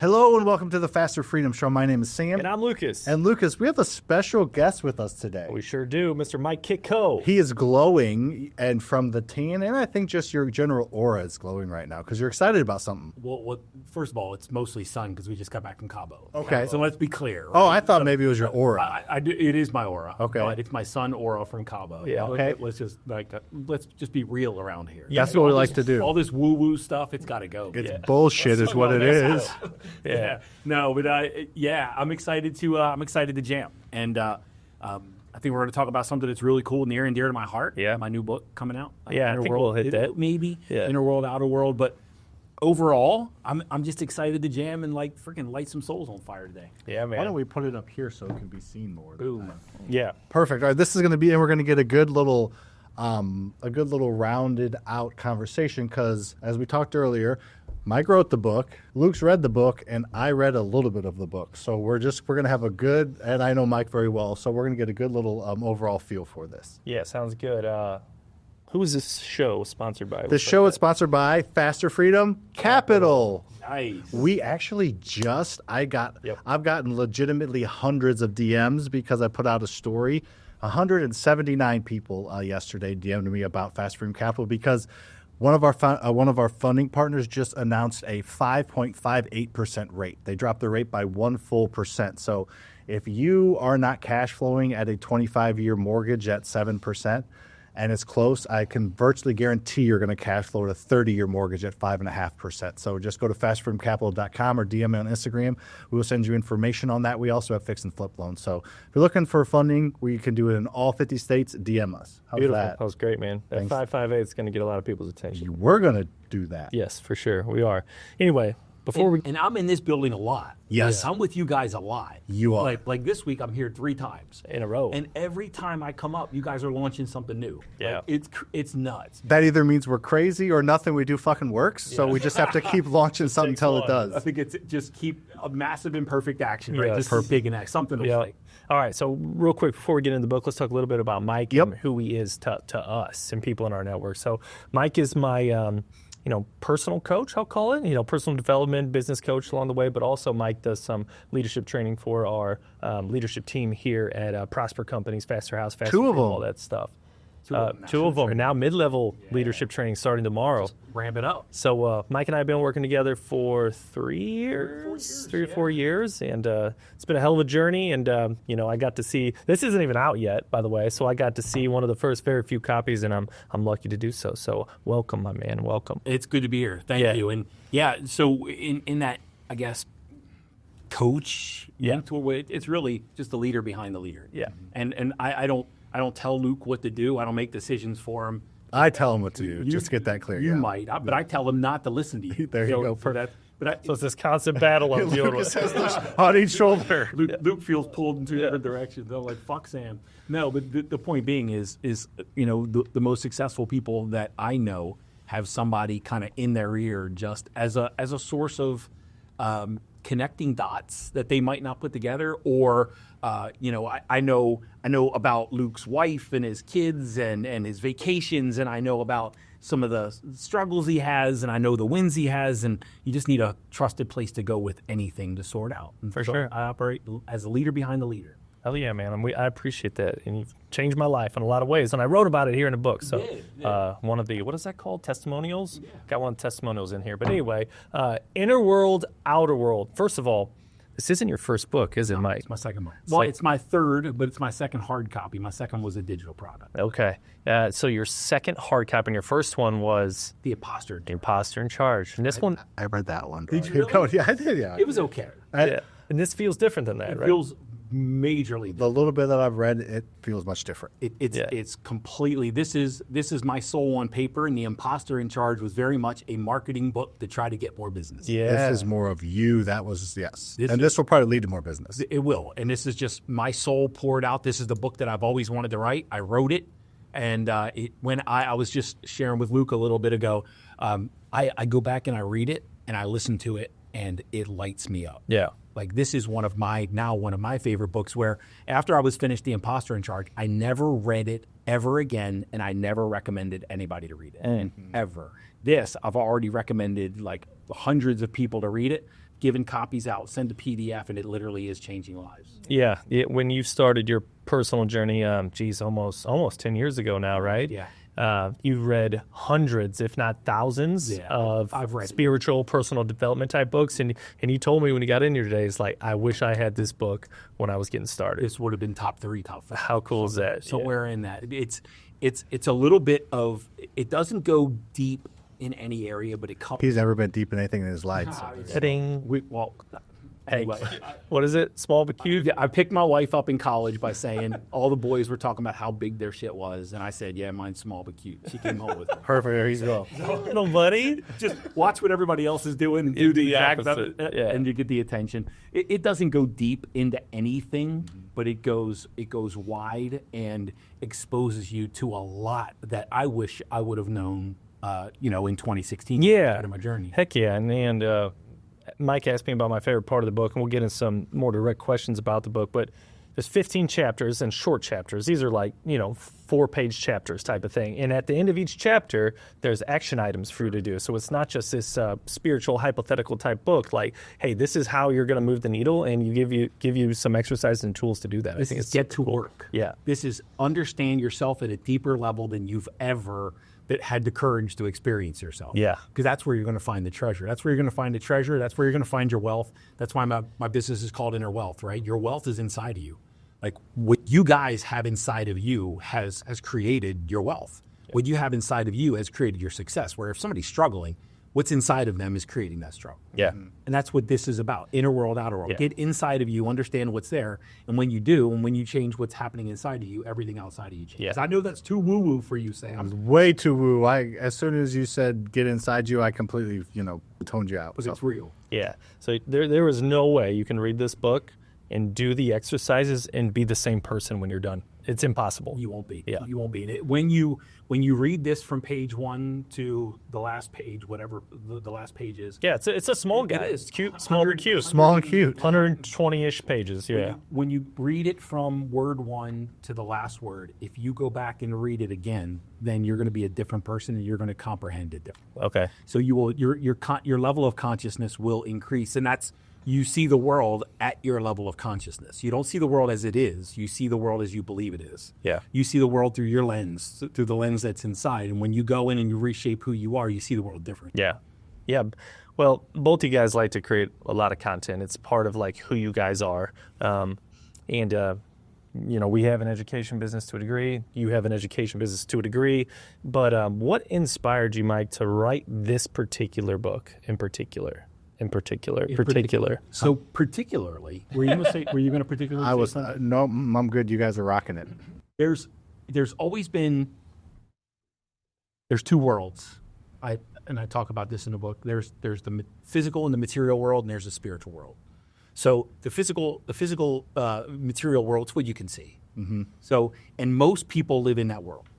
Hello and welcome to the FasterFreedom Show. My name is Sam. And I'm Lucas. And Lucas, we have a special guest with us today. We sure do, Mr. Mike Kitko. He is glowing, and from the tan, and I think just your general aura is glowing right now because you're excited about something. Well, first of all, it's mostly sun because we just got back from Cabo. Okay. So let's be clear. Right? Oh, I thought maybe it was your aura. I do, it is my aura. Okay. But it's my sun aura from Cabo. Yeah. Okay. Let's just be real around here. That's what we like to do. All this woo-woo stuff, it's got to go. It's bullshit is what it is. Yeah. No, but I'm excited to jam, and I think we're going to talk about something that's really cool, near and dear to my heart. Yeah. My new book coming out. Yeah, I think we'll hit that. Maybe. Yeah. Inner World, Outer World, but overall, I'm just excited to jam and freaking light some souls on fire today. Yeah, man. Why don't we put it up here so it can be seen more? Boom. Yeah. Perfect. All right, this is going to be, and we're going to get a good little rounded out conversation because, as we talked earlier, Mike wrote the book, Luke's read the book, and I read a little bit of the book. So we're going to have a good, and I know Mike very well, so we're going to get a good little overall feel for this. Yeah, sounds good. Who is this show sponsored by? This show is sponsored by FasterFreedom Capital. Nice. We actually I've gotten legitimately hundreds of DMs because I put out a story. 179 people yesterday DM'd me about FasterFreedom Capital because one of our funding partners just announced a 5.58% rate. They dropped the rate by 1 full percent. So if you are not cash flowing at a 25-year mortgage at 7%, and it's close, I can virtually guarantee you're going to cash flow at a 30-year mortgage at 5.5%. So just go to FasterFreedomCapital.com or DM me on Instagram. We will send you information on that. We also have fix and flip loans. So if you're looking for funding, we can do it in all 50 states. DM us. How's Beautiful. that? That was great, man. That 558 is going to get a lot of people's attention. We're going to do that. Yes, for sure. We are. Anyway, And I'm in this building a lot. Yes. I'm with you guys a lot. You are. Like this week, I'm here 3 times in a row. And every time I come up, you guys are launching something new. Yeah. It's nuts. That either means we're crazy or nothing we do fucking works. So we just have to keep launching something until it does. I think it's just keep a massive imperfect action, right? Yes. Just big and act, something Yeah. like. All right, so real quick, before we get into the book, let's talk a little bit about Mike and who he is to us and people in our network. So Mike is my personal coach, I'll call it, personal development, business coach along the way, but also Mike does some leadership training for our leadership team here at Prosper Companies, Faster House, Faster Two of Freedom, them. all that stuff. Two of them. And now mid-level leadership training starting tomorrow. Just ramp it up. So Mike and I have been working together for 3 or 4 years, and it's been a hell of a journey. And I got to see, this isn't even out yet, by the way. So I got to see one of the first very few copies, and I'm lucky to do so. So welcome, my man, welcome. It's good to be here. Thank you. And so in that, I guess, coach mentor way, it's really just the leader behind the leader. Yeah. And I don't tell Luke what to do. I don't make decisions for him. I tell him what to do. Just to get that clear. You might, but I tell him not to listen to you. There you go. For that. So it's this constant battle I'm dealing with. On each shoulder. Luke feels pulled in 2 different directions. I'm like, fuck Sam. No, but the point being is the most successful people that I know have somebody kind of in their ear just as a source of connecting dots that they might not put together, or I know about Luke's wife and his kids and his vacations, and I know about some of the struggles he has, and I know the wins he has, and you just need a trusted place to go with anything to sort out. And For sure. I operate as a leader behind the leader. Hell yeah, man. I appreciate that. And you've changed my life in a lot of ways. And I wrote about it here in the book. So one of the, what is that called? Testimonials? Yeah. Got one of the testimonials in here. But anyway, Inner World, Outer World. First of all, this isn't your first book, is it, Mike? It's my second book. Well, it's my third, but it's my second hard copy. My second was a digital product. Okay. So your second hard copy and your first one was? The Imposter. The Imposter in Charge. And this one? I read that one. Did you really? Yeah, I did, yeah. It was okay. Yeah. And this feels different than that, It right? feels majorly different. The little bit that I've read, it feels much different. It's completely, this is my soul on paper, and The Imposter in Charge was very much a marketing book to try to get more business. Yeah. This is more of you. That was, yes. This and this will probably lead to more business. It will. And this is just my soul poured out. This is the book that I've always wanted to write. I wrote it. And when I was just sharing with Luke a little bit ago, I go back and I read it and I listen to it and it lights me up. Yeah. Like, this is one of my favorite books, where after I was finished The Imposter in Charge, I never read it ever again, and I never recommended anybody to read it, ever. This, I've already recommended like hundreds of people to read it. giving copies out, send a PDF, and it literally is changing lives. Yeah. When you started your personal journey, almost 10 years ago now, right? Yeah. You read hundreds, if not thousands, of I've read spiritual, personal development type books. And you told me when you got in here today, it's like, I wish I had this book when I was getting started. This would have been top 3, top 5. How cool is that? Somewhere in that. It's a little bit of, it doesn't go deep in any area, but it comes. He's never been deep in anything in his life. So. Anyway, what is it? Small but cute? I picked my wife up in college by saying all the boys were talking about how big their shit was, and I said, "Yeah, mine's small but cute." She came home with it. Perfect. There you go. No, buddy. Just watch what everybody else is doing and do the exact opposite. and you get the attention. It doesn't go deep into anything, but it goes wide and exposes you to a lot that I wish I would have known. In 2016. Yeah. Part of my journey. Heck yeah, and Mike asked me about my favorite part of the book, and we'll get into some more direct questions about the book, but there's 15 chapters and short chapters. These are like, 4-page chapters type of thing. And at the end of each chapter, there's action items for you to do. So it's not just this spiritual, hypothetical type book like, hey, this is how you're going to move the needle, and give you some exercises and tools to do that. This is get to work. Yeah. This is understand yourself at a deeper level than you've ever had the courage to experience yourself. Yeah. Because that's where you're going to find the treasure. That's where you're going to find the treasure. That's where you're going to find your wealth. That's why my business is called Inner Wealth, right? Your wealth is inside of you. Like what you guys have inside of you has created your wealth. Yeah. What you have inside of you has created your success. Where if somebody's struggling, what's inside of them is creating that struggle. Yeah. And that's what this is about. Inner world, outer world. Yeah. Get inside of you, understand what's there. And when you do, and when you change what's happening inside of you, everything outside of you changes. Yeah. I know that's too woo-woo for you, Sam. Way too woo. As soon as you said get inside you, I completely, toned you out. Because it's real. Yeah. So there is no way you can read this book and do the exercises and be the same person when you're done. It's impossible. You won't be. Yeah. You won't be. When you read this from page 1 to the last page, whatever the last page is. Yeah, it's a small guy. It is. It's cute, small but cute. Small and cute. 120-ish pages, yeah. When you read it from word 1 to the last word, if you go back and read it again, then you're going to be a different person and you're going to comprehend it differently. Okay. So your level of consciousness will increase, and that's you see the world at your level of consciousness. You don't see the world as it is. You see the world as you believe it is. Yeah. You see the world through your lens, through the lens that's inside. And when you go in and you reshape who you are, you see the world different. Yeah. Yeah. Well, both you guys like to create a lot of content. It's part of like who you guys are. We have an education business to a degree. You have an education business to a degree. But what inspired you, Mike, to write this particular book in particular? So particularly, were you going to particularly? I was no, I'm good. You guys are rocking it. There's always been there's 2 worlds. I talk about this in the book. There's the physical and the material world, and there's the spiritual world. So the physical material world is what you can see. Mm-hmm. So and most people live in that world,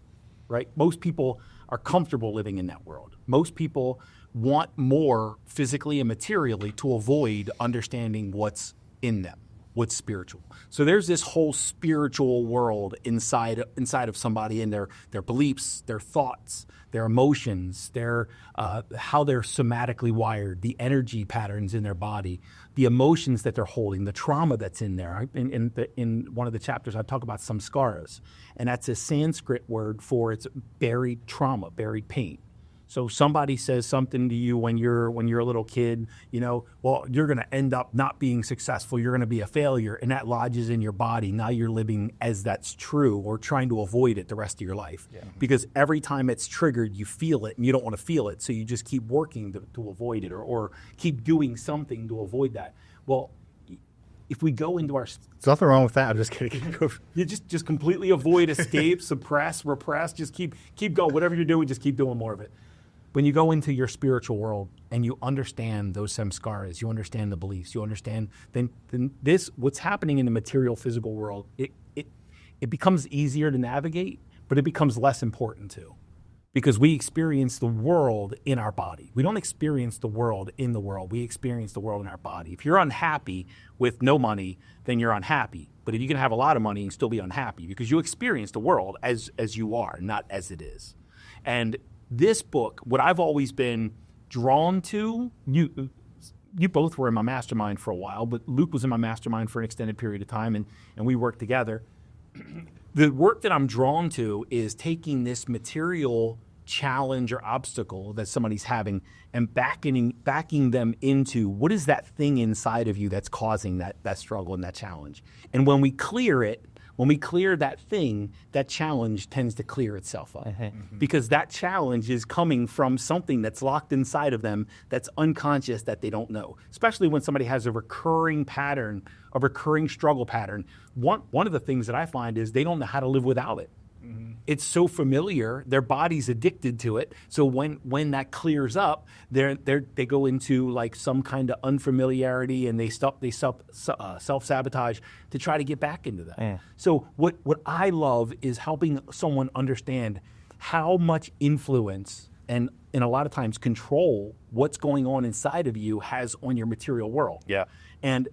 right? Most people are comfortable living in that world. Most people want more physically and materially to avoid understanding what's in them, what's spiritual. So there's this whole spiritual world inside of somebody and their beliefs, their thoughts, their emotions, their how they're somatically wired, the patterns in their body, the emotions that they're holding, the trauma that's in there. In one of the chapters, I talk about samskaras, and that's a Sanskrit word for it's buried trauma, buried pain. So somebody says something to you when you're a little kid, well, you're going to end up not being successful. You're going to be a failure, and that lodges in your body. Now you're living as that's true or trying to avoid it the rest of your life. Yeah. Because every time it's triggered, you feel it, and you don't want to feel it. So you just keep working to avoid it or keep doing something to avoid that. Well, if we go into there's nothing wrong with that. I'm just kidding. You just completely avoid, escape, suppress, repress. Just keep going. Whatever you're doing, just keep doing more of it. When you go into your spiritual world and you understand those samskaras, you understand the beliefs, you understand, then this, what's happening in the material physical world, it becomes easier to navigate, but it becomes less important too. Because we experience the world in our body. We don't experience the world in the world. We experience the world in our body. If you're unhappy with no money, then you're unhappy. But if you can have a lot of money and still be unhappy, because you experience the world as you are, not as it is. And this book, what I've always been drawn to, you both were in my mastermind for a while, but Luke was in my mastermind for an extended period of time, and we worked together. The work that I'm drawn to is taking this material challenge or obstacle that somebody's having and backing them into what is that thing inside of you that's causing that struggle and that challenge. And when we clear it, when we clear that thing, that challenge tends to clear itself up. Because that challenge is coming from something that's locked inside of them that's unconscious that they don't know. Especially when somebody has a recurring pattern, a recurring struggle pattern. One of the things that I find is they don't know how to live without it. It's so familiar, their body's addicted to it. So when that clears up, they go into like some kind of unfamiliarity, and they self-sabotage to try to get back into that. So what I love is helping someone understand how much influence and a lot of times control what's going on inside of you has on your material world. Yeah. And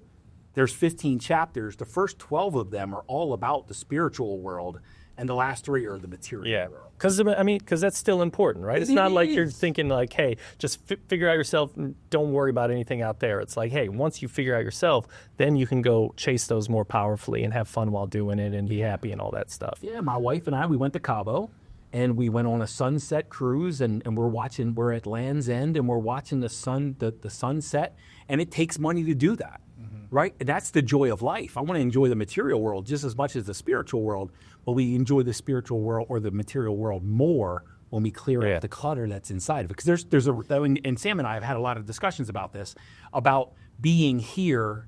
there's 15 chapters. The first 12 of them are all about the spiritual world, and the last 3 are the material world. Because that's still important, right? It's not like you're thinking like, hey, just figure out yourself and don't worry about anything out there. It's like, hey, once you figure out yourself, then you can go chase those more powerfully and have fun while doing it and be happy and all that stuff. Yeah, my wife and I, we went to Cabo, and we went on a sunset cruise, and we're at Land's End, and we're watching the sunset, and it takes money to do that. Right? And that's the joy of life. I want to enjoy the material world just as much as the spiritual world, but we enjoy the spiritual world or the material world more when we clear out the clutter that's inside of it. Because and Sam and I have had a lot of discussions about this, about being here,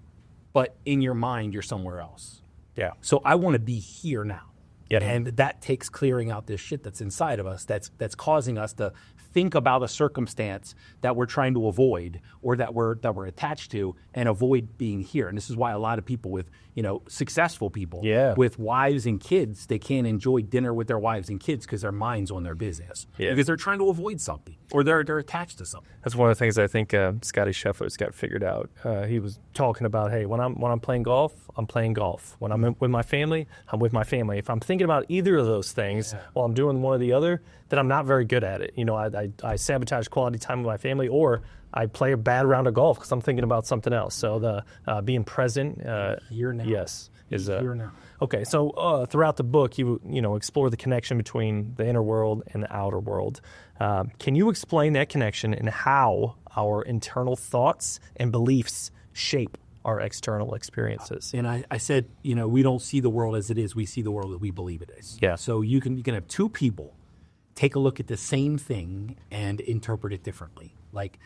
but in your mind, you're somewhere else. Yeah. So I want to be here now. Yeah. And that takes clearing out this shit that's inside of us that's causing us to think about a circumstance that we're trying to avoid or that we're attached to and avoid being here. And this is why a lot of people with, successful people with wives and kids, they can't enjoy dinner with their wives and kids because their mind's on their business. Yeah. Because they're trying to avoid something or they're attached to something. That's one of the things I think Scotty Scheffler's got figured out. He was talking about, hey, when I'm playing golf, I'm playing golf. When I'm with my family, I'm with my family. If I'm thinking about either of those things while I'm doing one or the other, then I'm not very good at it. I sabotage quality time with my family, or I play a bad round of golf because I'm thinking about something else. So the being present, here now. Yes, is here now. Okay. So throughout the book, you explore the connection between the inner world and the outer world. Can you explain that connection and how our internal thoughts and beliefs shape our external experiences? And I said, we don't see the world as it is. We see the world that we believe it is. Yeah. So you can have two people take a look at the same thing and interpret it differently. Like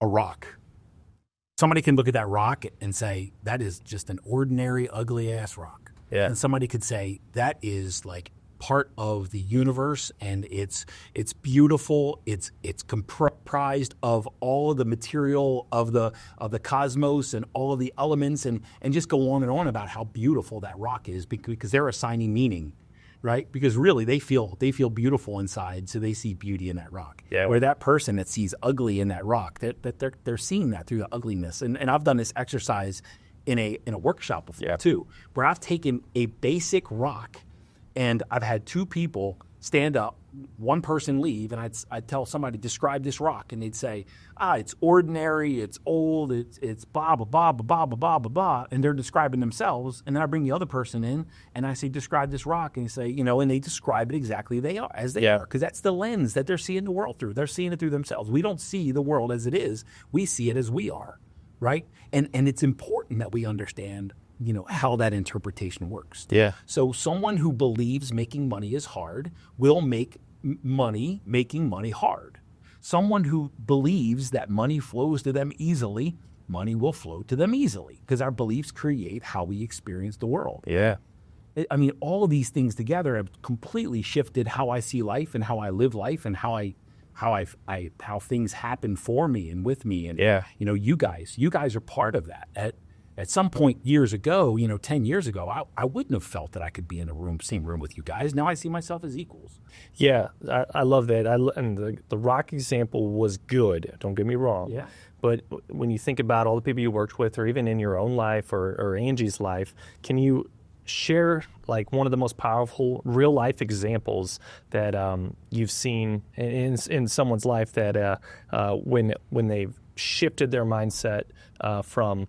a rock. Somebody can look at that rock and say, that is just an ordinary, ugly-ass rock. Yeah. And somebody could say, that is like part of the universe, and it's beautiful. It's comprised of all of the material of the cosmos and all of the elements, and just go on and on about how beautiful that rock is because they're assigning meaning. Right? Because really they feel beautiful inside, so they see beauty in that rock. Yeah. Where that person that sees ugly in that rock, they're seeing that through the ugliness. And I've done this exercise in a workshop before too, where I've taken a basic rock and I've had two people stand up, one person leave, and I'd tell somebody, describe this rock, and they'd say, it's ordinary, it's old, it's blah, blah, blah, blah, blah, blah, blah, blah, and they're describing themselves, and then I bring the other person in, and I say, describe this rock, and they say, and they describe it exactly as they are, because that's the lens that they're seeing the world through. They're seeing it through themselves. We don't see the world as it is. We see it as we are, right? And it's important that we understand how that interpretation works. Yeah. So someone who believes making money is hard will make money making money hard. Someone who believes that money flows to them easily, money will flow to them easily, because our beliefs create how we experience the world. Yeah. I mean, all of these things together have completely shifted how I see life and how I live life and how how things happen for me and with me. And you guys are part of that. At some point years ago, 10 years ago, I wouldn't have felt that I could be in same room with you guys. Now I see myself as equals. Yeah, I love that. And the rock example was good. Don't get me wrong. Yeah. But when you think about all the people you worked with, or even in your own life or Angie's life, can you share like one of the most powerful real life examples that you've seen in someone's life that when they've shifted their mindset from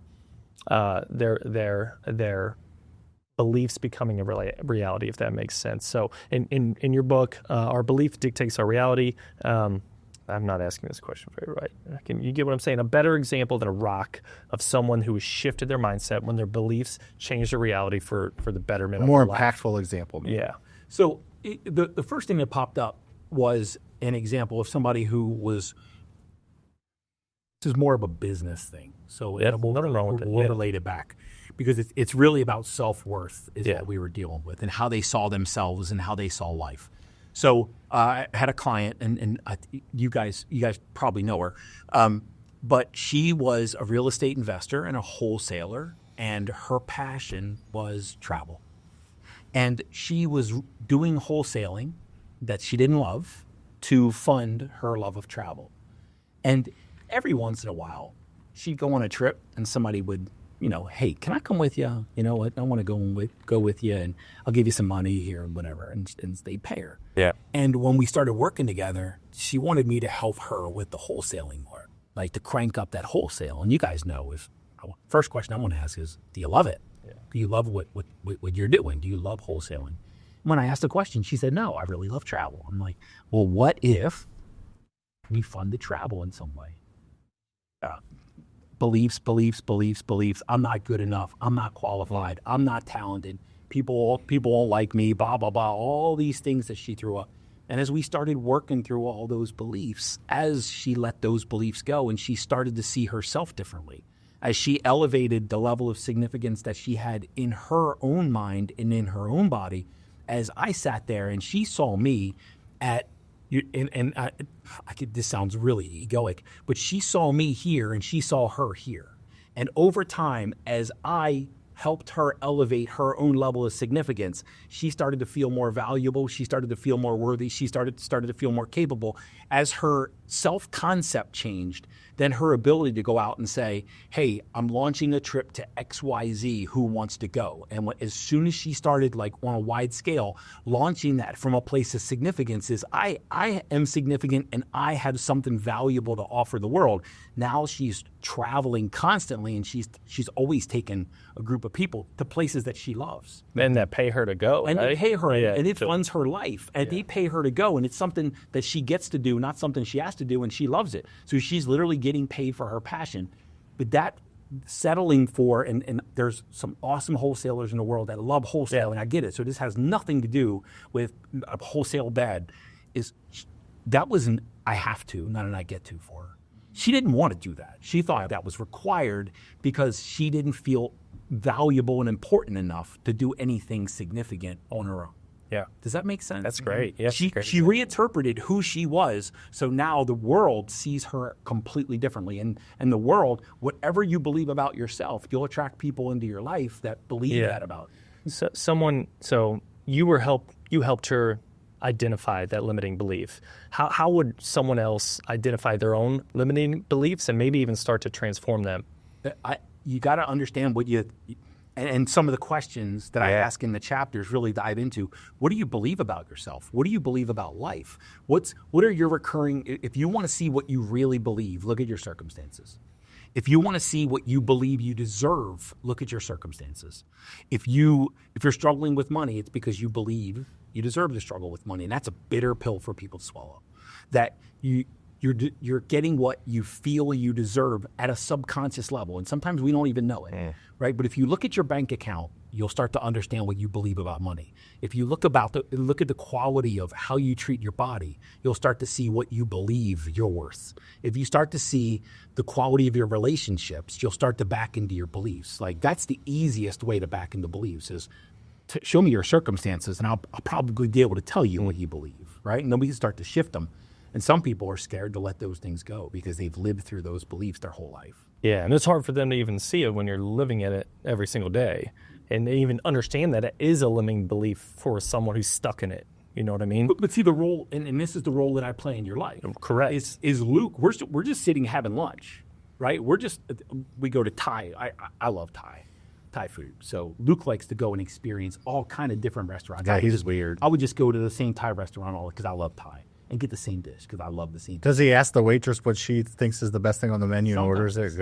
their beliefs becoming a reality, if that makes sense. So in your book, our belief dictates our reality. I'm not asking this question very right. You get what I'm saying? A better example than a rock of someone who has shifted their mindset when their beliefs change their reality for the betterment of More their life. impactful example. Maybe. Yeah. So the first thing that popped up was an example of somebody who was, this is more of a business thing. So nothing wrong with it. We'll relate it back because it's really about self-worth is what we were dealing with and how they saw themselves and how they saw life. So I had a client, and you guys probably know her, but she was a real estate investor and a wholesaler, and her passion was travel. And she was doing wholesaling that she didn't love to fund her love of travel. And every once in a while, she'd go on a trip, and somebody would, hey, can I come with you? You know what? I want to go with you, and I'll give you some money here and whatever. And they'd pay her. Yeah. And when we started working together, she wanted me to help her with the wholesaling more, like to crank up that wholesale. And you guys know, first question I want to ask is, do you love it? Yeah. Do you love what you're doing? Do you love wholesaling? When I asked the question, she said, no, I really love travel. I'm like, well, what if we fund the travel in some way? Beliefs. I'm not good enough. I'm not qualified. I'm not talented. People won't like me, blah, blah, blah, all these things that she threw up. And as we started working through all those beliefs, as she let those beliefs go and she started to see herself differently, as she elevated the level of significance that she had in her own mind and in her own body, as I sat there and she saw me this sounds really egoic, but she saw me here and she saw her here. And over time, as I helped her elevate her own level of significance, she started to feel more valuable. She started to feel more worthy. She started to feel more capable. As her self-concept changed, then her ability to go out and say, hey, I'm launching a trip to XYZ, who wants to go? And as soon as she started, like on a wide scale, launching that from a place of significance is, I am significant and I have something valuable to offer the world. Now she's traveling constantly and she's always taken a group of people to places that she loves. And that pay her to go. And right? they pay her, and it funds her life. And they pay her to go, and it's something that she gets to do, not something she has to do, and she loves it. So she's literally getting paid for her passion. But that settling for, and there's some awesome wholesalers in the world that love wholesaling. I get it. So this has nothing to do with a wholesale bad. That was an I have to, not an I get to for her. She didn't want to do that. She thought that was required because she didn't feel valuable and important enough to do anything significant on her own. Yeah. Does that make sense? That's great. Yes, She reinterpreted who she was, so now the world sees her completely differently. And the world, whatever you believe about yourself, you'll attract people into your life that believe that about you. So you helped her identify that limiting belief. How would someone else identify their own limiting beliefs and maybe even start to transform them? You got to understand what and some of the questions that I ask in the chapters really dive into. What do you believe about yourself? What do you believe about life? What are your recurring? If you want to see what you really believe, look at your circumstances. If you want to see what you believe you deserve, look at your circumstances. If you're struggling with money, it's because you believe you deserve to struggle with money, and that's a bitter pill for people to swallow. That you're getting what you feel you deserve at a subconscious level, and sometimes we don't even know it, right? But if you look at your bank account, you'll start to understand what you believe about money. If you look at the quality of how you treat your body, you'll start to see what you believe you're worth. If you start to see the quality of your relationships, you'll start to back into your beliefs. Like, that's the easiest way to back into beliefs is to show me your circumstances, and I'll probably be able to tell you what you believe, right? And then we can start to shift them. And some people are scared to let those things go because they've lived through those beliefs their whole life. Yeah, and it's hard for them to even see it when you're living in it every single day. And they even understand that it is a limiting belief for someone who's stuck in it. You know what I mean? But see the role, and this is the role that I play in your life. Correct. Is Luke, we're just sitting having lunch, right? We go to Thai. I love Thai food. So Luke likes to go and experience all kind of different restaurants. Yeah, he's weird. I would just go to the same Thai restaurant all because I love Thai. and get the same dish because I love the same dish. Does he ask the waitress what she thinks is the best thing on the menu and orders it?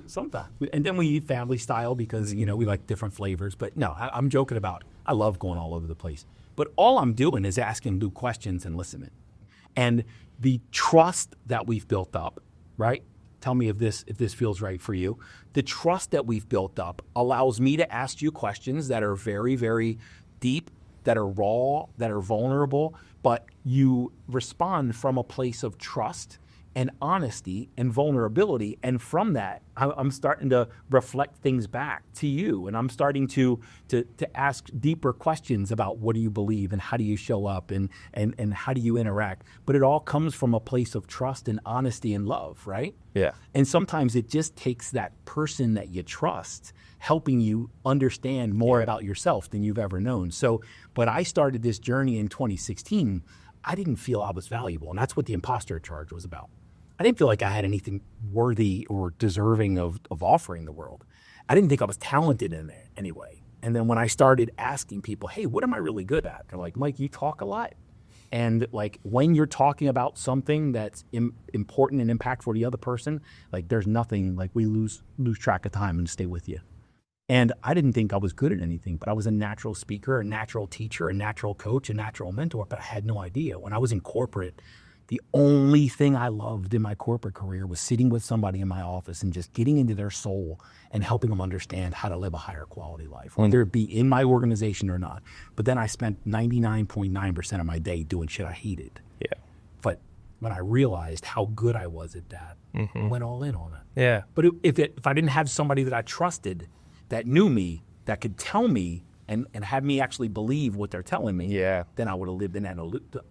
Sometimes. And then we eat family style because, we like different flavors. But no, I'm joking about it. I love going all over the place. But all I'm doing is asking Lou questions and listening. And the trust that we've built up, right? Tell me if this feels right for you. The trust that we've built up allows me to ask you questions that are very, very deep, that are raw, that are vulnerable, but you respond from a place of trust and honesty and vulnerability. And from that, I'm starting to reflect things back to you. And I'm starting to ask deeper questions about what do you believe and how do you show up and how do you interact. But it all comes from a place of trust and honesty and love, right? Yeah. And sometimes it just takes that person that you trust helping you understand more about yourself than you've ever known. So, but I started this journey in 2016. I didn't feel I was valuable. And that's what the imposter charge was about. I didn't feel like I had anything worthy or deserving of offering the world. I didn't think I was talented in it anyway. And then when I started asking people, hey, what am I really good at? They're like, Mike, you talk a lot. And like when you're talking about something that's important and impactful for the other person, like there's nothing, like we lose track of time and stay with you. And I didn't think I was good at anything, but I was a natural speaker, a natural teacher, a natural coach, a natural mentor, but I had no idea. When I was in corporate, the only thing I loved in my corporate career was sitting with somebody in my office and just getting into their soul and helping them understand how to live a higher quality life, whether it be in my organization or not. But then I spent 99.9% of my day doing shit I hated. Yeah. But when I realized how good I was at that, I went all in on it. Yeah. But if I didn't have somebody that I trusted, that knew me, that could tell me and have me actually believe what they're telling me, then I would have lived in that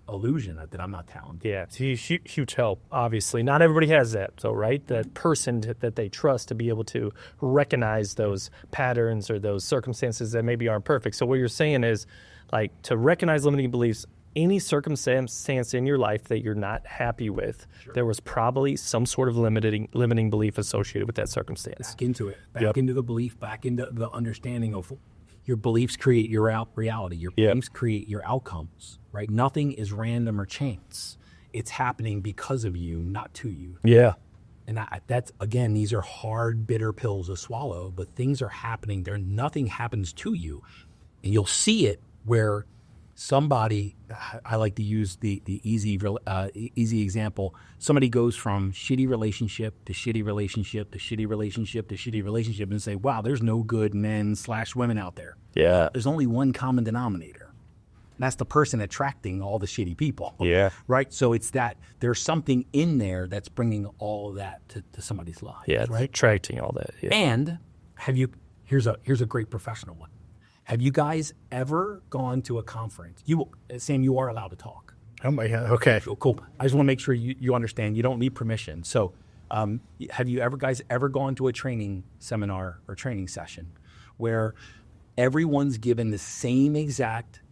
illusion that I'm not talented. Yeah, it's huge help, obviously. Not everybody has that, so right? That person that they trust to be able to recognize those patterns or those circumstances that maybe aren't perfect. So what you're saying is, like, to recognize limiting beliefs, any circumstance in your life that you're not happy with, there was probably some sort of limiting belief associated with that circumstance. Back into it, back into the belief, back into the understanding of your beliefs create your reality. Your beliefs create your outcomes, right? Nothing is random or chance. It's happening because of you, not to you. Yeah. And that's, again, these are hard, bitter pills to swallow, but things are happening. Nothing happens to you. And you'll see it where somebody, I like to use the easy example. Somebody goes from shitty relationship to shitty relationship to shitty relationship to shitty relationship and say, wow, there's no good men/women out there. Yeah. There's only one common denominator. And that's the person attracting all the shitty people. Yeah. Right? So it's that there's something in there that's bringing all of that to somebody's life. Yeah, right? attracting all that. Yeah. And here's a great professional one. Have you guys ever gone to a conference? Sam, you are allowed to talk. Oh my God. Okay. Cool. I just want to make sure you understand. You don't need permission. So have you guys ever gone to a training seminar or training session where everyone's given the same exact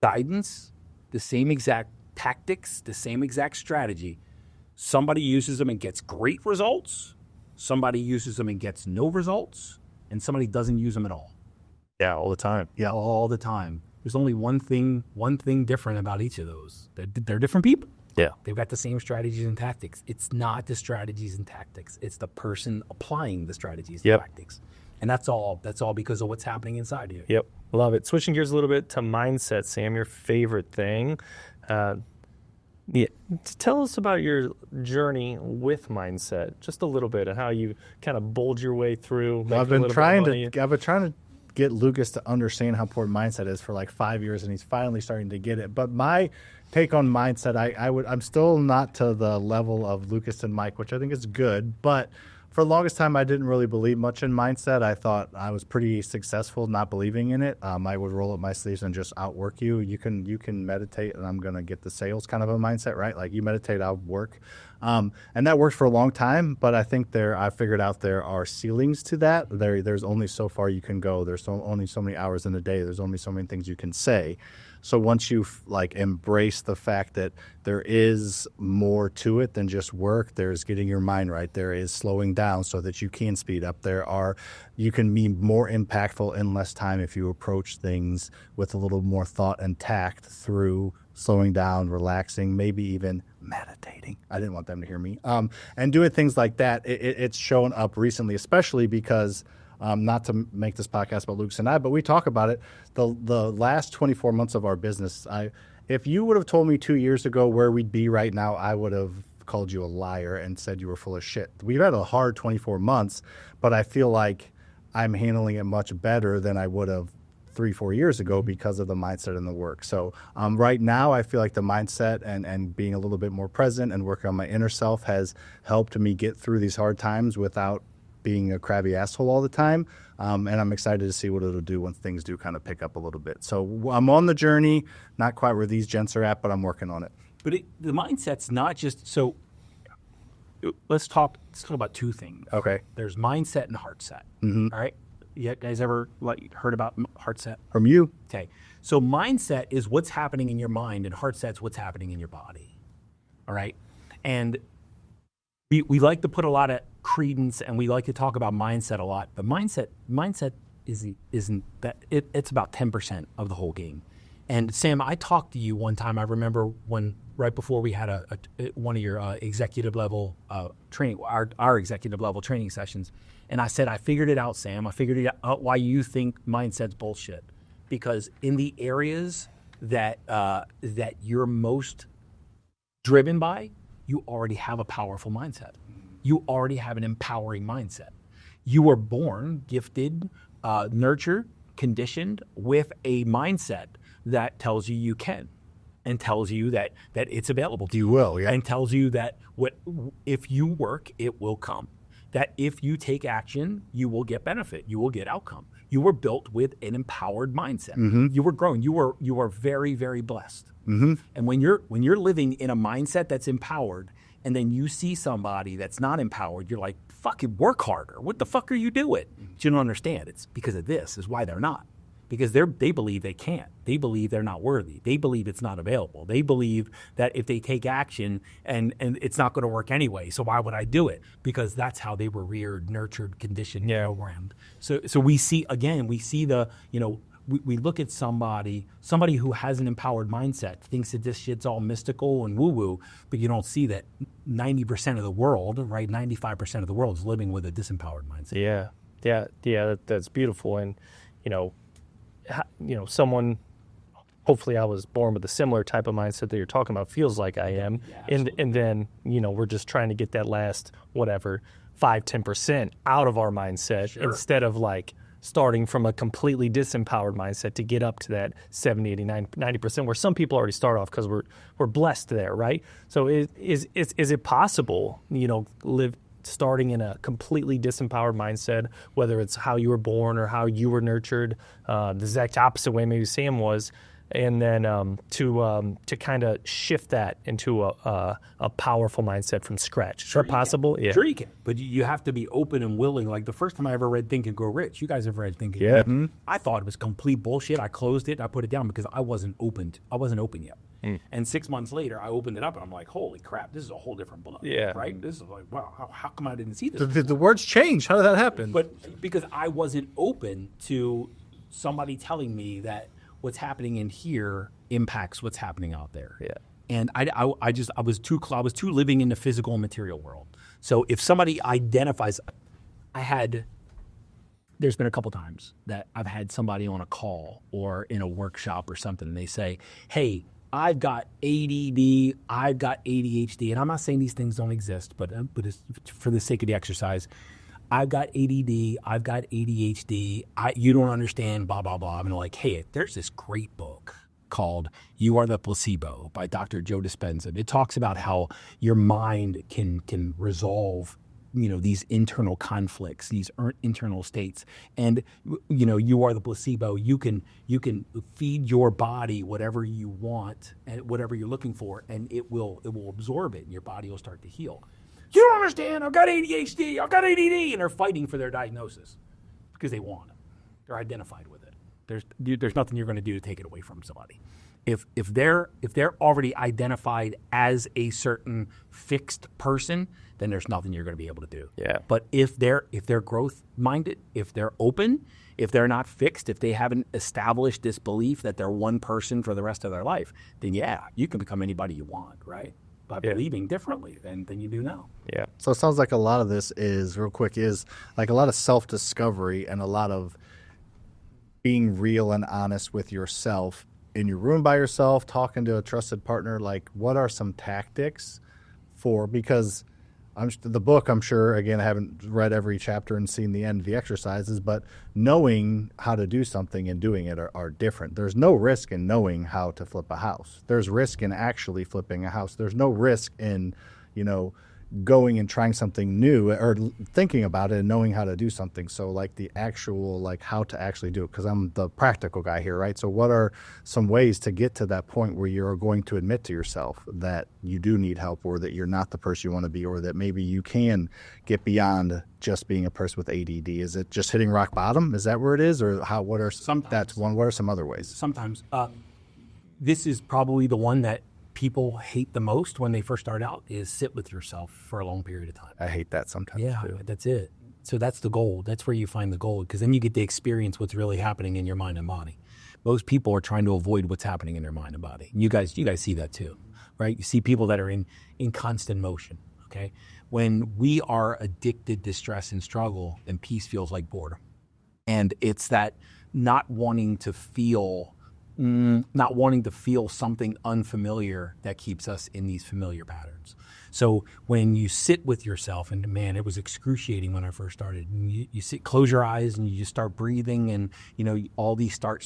guidance, the same exact tactics, the same exact strategy? Somebody uses them and gets great results. Somebody uses them and gets no results. And somebody doesn't use them at all. Yeah, all the time. Yeah, all the time. There's only one thing different about each of those. They're different people. Yeah. They've got the same strategies and tactics. It's not the strategies and tactics. It's the person applying the strategies and tactics. And that's all because of what's happening inside you. Yep. Love it. Switching gears a little bit to mindset, Sam, your favorite thing. Tell us about your journey with mindset, just a little bit, and how you kind of bowled your way through. I've been trying to get Lucas to understand how important mindset is for like 5 years, and he's finally starting to get it. But my take on mindset, I'm still not to the level of Lucas and Mike, which I think is good. But for the longest time, I didn't really believe much in mindset. I thought I was pretty successful not believing in it. I would roll up my sleeves and just outwork you. You can meditate, and I'm going to get the sales kind of a mindset, right? Like you meditate, I'll work. And that worked for a long time, but I think I figured out there are ceilings to that. There's only so far you can go. There's only so many hours in a day. There's only so many things you can say. So once you embrace the fact that there is more to it than just work, there's getting your mind right. There is slowing down so that you can speed up. You can be more impactful in less time if you approach things with a little more thought and tact through slowing down, relaxing, maybe even meditating. I didn't want them to hear me. And doing things like that, it's shown up recently, especially because, not to make this podcast about Lucas and I, but we talk about it. The last 24 months of our business, if you would have told me 2 years ago where we'd be right now, I would have called you a liar and said you were full of shit. We've had a hard 24 months, but I feel like I'm handling it much better than I would have 3-4 years ago because of the mindset and the work. So right now I feel like the mindset and being a little bit more present and working on my inner self has helped me get through these hard times without being a crabby asshole all the time. And I'm excited to see what it'll do when things do kind of pick up a little bit. So I'm on the journey, not quite where these gents are at, but I'm working on it. But the mindset's not just, so let's talk about two things. Okay. There's mindset and heart set. All right. You guys ever heard about heart set? From you. Okay. So mindset is what's happening in your mind, and heart set's what's happening in your body. All right. And we like to put a lot of credence, and we like to talk about mindset a lot, but mindset isn't that it's about 10% of the whole game. And Sam, I talked to you one time. I remember right before we had one of your executive level training, our executive level training sessions, and I said, I figured it out, Sam. I figured it out why you think mindset's bullshit, because in the areas that you're most driven by, you already have a powerful mindset. You already have an empowering mindset. You were born, gifted, nurtured, conditioned with a mindset that tells you can, and tells you that it's available to you. You will, yeah. And tells you that if you work, it will come. That if you take action, you will get benefit. You will get outcome. You were built with an empowered mindset. Mm-hmm. You were grown. You were very, very blessed. Mm-hmm. And when you're living in a mindset that's empowered, and then you see somebody that's not empowered, you're like, fucking work harder. What the fuck are you doing? But you don't understand. It's because of this is why they're not. Because they believe they can't. They believe they're not worthy. They believe it's not available. They believe that if they take action and it's not going to work anyway, so why would I do it? Because that's how they were reared, nurtured, conditioned, programmed. So we see we look at somebody who has an empowered mindset, thinks that this shit's all mystical and woo-woo, but you don't see that 90% of the world, right, 95% of the world is living with a disempowered mindset. Yeah, that's beautiful. And, someone, hopefully I was born with a similar type of mindset that you're talking about, feels like I am. Yeah, and then, we're just trying to get that last, 5-10% out of our mindset instead of starting from a completely disempowered mindset to get up to that 70, 80, 90%, where some people already start off because we're blessed there, right? So is it possible, live starting in a completely disempowered mindset, whether it's how you were born or how you were nurtured, the exact opposite way maybe Sam was, and then to kind of shift that into a powerful mindset from scratch. Is that possible? Yeah. Sure you can, but you have to be open and willing. Like the first time I ever read Think and Grow Rich, you guys have read Think and Grow Rich. Mm-hmm. I thought it was complete bullshit. I closed it. I put it down because I wasn't open yet. And 6 months later, I opened it up, and I'm like, holy crap, this is a whole different book. Yeah. Right? This is like, wow, how come I didn't see this? The words change. How did that happen? But because I wasn't open to somebody telling me that what's happening in here impacts what's happening out there. Yeah. And I was too living in the physical and material world. So if somebody identifies, there's been a couple times that I've had somebody on a call or in a workshop or something, and they say, hey, I've got ADD, I've got ADHD, and I'm not saying these things don't exist, but it's for the sake of the exercise. I've got ADD, I've got ADHD, you don't understand, blah, blah, blah. I'm like, hey, there's this great book called You Are the Placebo by Dr. Joe Dispenza. It talks about how your mind can resolve these internal conflicts, these internal states. And, you are the placebo. You can feed your body whatever you want and whatever you're looking for, and it will absorb it, and your body will start to heal. You don't understand. I've got ADHD. I've got ADD. And they're fighting for their diagnosis because they want it. They're identified with it. There's nothing you're going to do to take it away from somebody. If they're already identified as a certain fixed person, then there's nothing you're going to be able to do. Yeah. But if they're growth minded, if they're open, if they're not fixed, if they haven't established this belief that they're one person for the rest of their life, then yeah, you can become anybody you want, right? By believing differently than you do now. Yeah. So it sounds like a lot of this is like a lot of self-discovery and a lot of being real and honest with yourself in your room by yourself, talking to a trusted partner. Like, what are some tactics because the book, I'm sure, again, I haven't read every chapter and seen the end of the exercises, but knowing how to do something and doing it are different. There's no risk in knowing how to flip a house. There's risk in actually flipping a house. There's no risk in, going and trying something new or thinking about it and knowing how to do something. So like the actual, like how to actually do it, because I'm the practical guy here, right? So what are some ways to get to that point where you're going to admit to yourself that you do need help, or that you're not the person you want to be, or that maybe you can get beyond just being a person with ADD? Is it just hitting rock bottom? Is that where it is? Or what are some other ways? Sometimes. This is probably the one that people hate the most when they first start out, is sit with yourself for a long period of time. I hate that sometimes too. That's it. So that's the gold. That's where you find the gold, because then you get to experience what's really happening in your mind and body. Most people are trying to avoid what's happening in their mind and body. You guys see that too, right? You see people that are in constant motion, okay? When we are addicted to stress and struggle, then peace feels like boredom. And it's that not wanting to feel something unfamiliar that keeps us in these familiar patterns. So when you sit with yourself, and man, it was excruciating when I first started. And you sit, close your eyes, and you just start breathing, and all these thoughts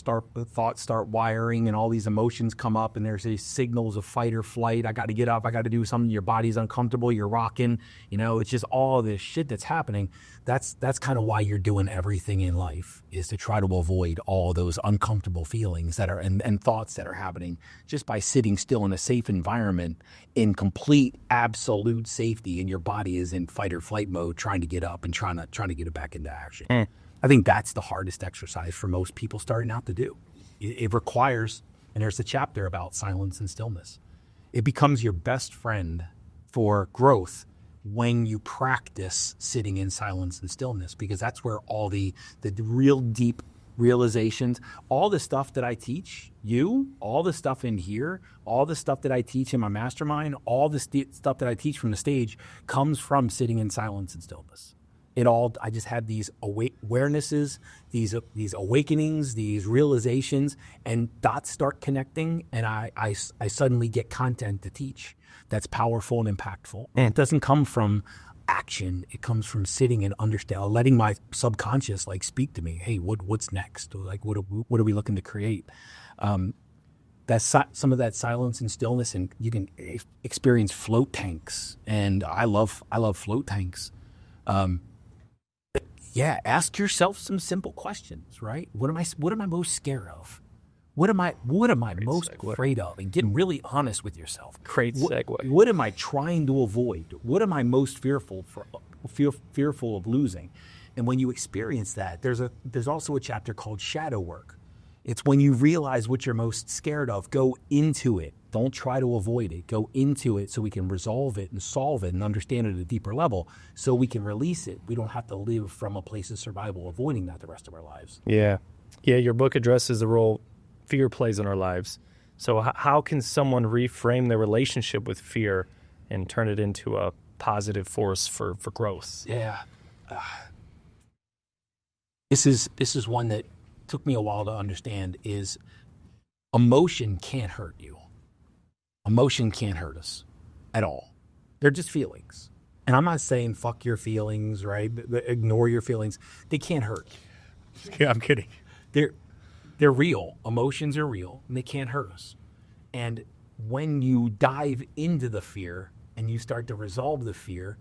start wiring, and all these emotions come up, and there's these signals of fight or flight. I got to get up. I got to do something. Your body's uncomfortable. You're rocking. It's just all this shit that's happening. That's kind of why you're doing everything in life, is to try to avoid all those uncomfortable feelings that are and thoughts that are happening, just by sitting still in a safe environment in complete absolute safety, and your body is in fight or flight mode, trying to get up and trying to get it back into action. I think that's the hardest exercise for most people starting out to do. It requires, and there's a chapter about silence and stillness. It becomes your best friend for growth when you practice sitting in silence and stillness, because that's where all the real deep realizations, all the stuff that I teach you, all the stuff in here, all the stuff that I teach in my mastermind, all the stuff that I teach from the stage comes from sitting in silence and stillness. I just had these awarenesses, these awakenings, these realizations, and dots start connecting, and I suddenly get content to teach that's powerful and impactful. And it doesn't come from action. It comes from sitting and understanding, letting my subconscious speak to me. Hey, what's next? What are we looking to create? That's some of that silence and stillness, and you can experience float tanks. And I love float tanks. Ask yourself some simple questions, right? What am I most scared of? What am I most afraid of? And getting really honest with yourself. Great segue. What am I trying to avoid? What am I most fearful of losing? And when you experience that, there's also a chapter called shadow work. It's when you realize what you're most scared of, go into it. Don't try to avoid it. Go into it so we can resolve it and solve it and understand it at a deeper level, so we can release it. We don't have to live from a place of survival, avoiding that the rest of our lives. Yeah. Your book addresses the role fear plays in our lives. So how can someone reframe their relationship with fear and turn it into a positive force for growth? Yeah. This is one that took me a while to understand. Is emotion can't hurt you. Emotion can't hurt us at all. They're just feelings. And I'm not saying fuck your feelings, right? Ignore your feelings. They can't hurt. Yeah, I'm kidding. They're real. Emotions are real, and they can't hurt us. And when you dive into the fear and you start to resolve the fear,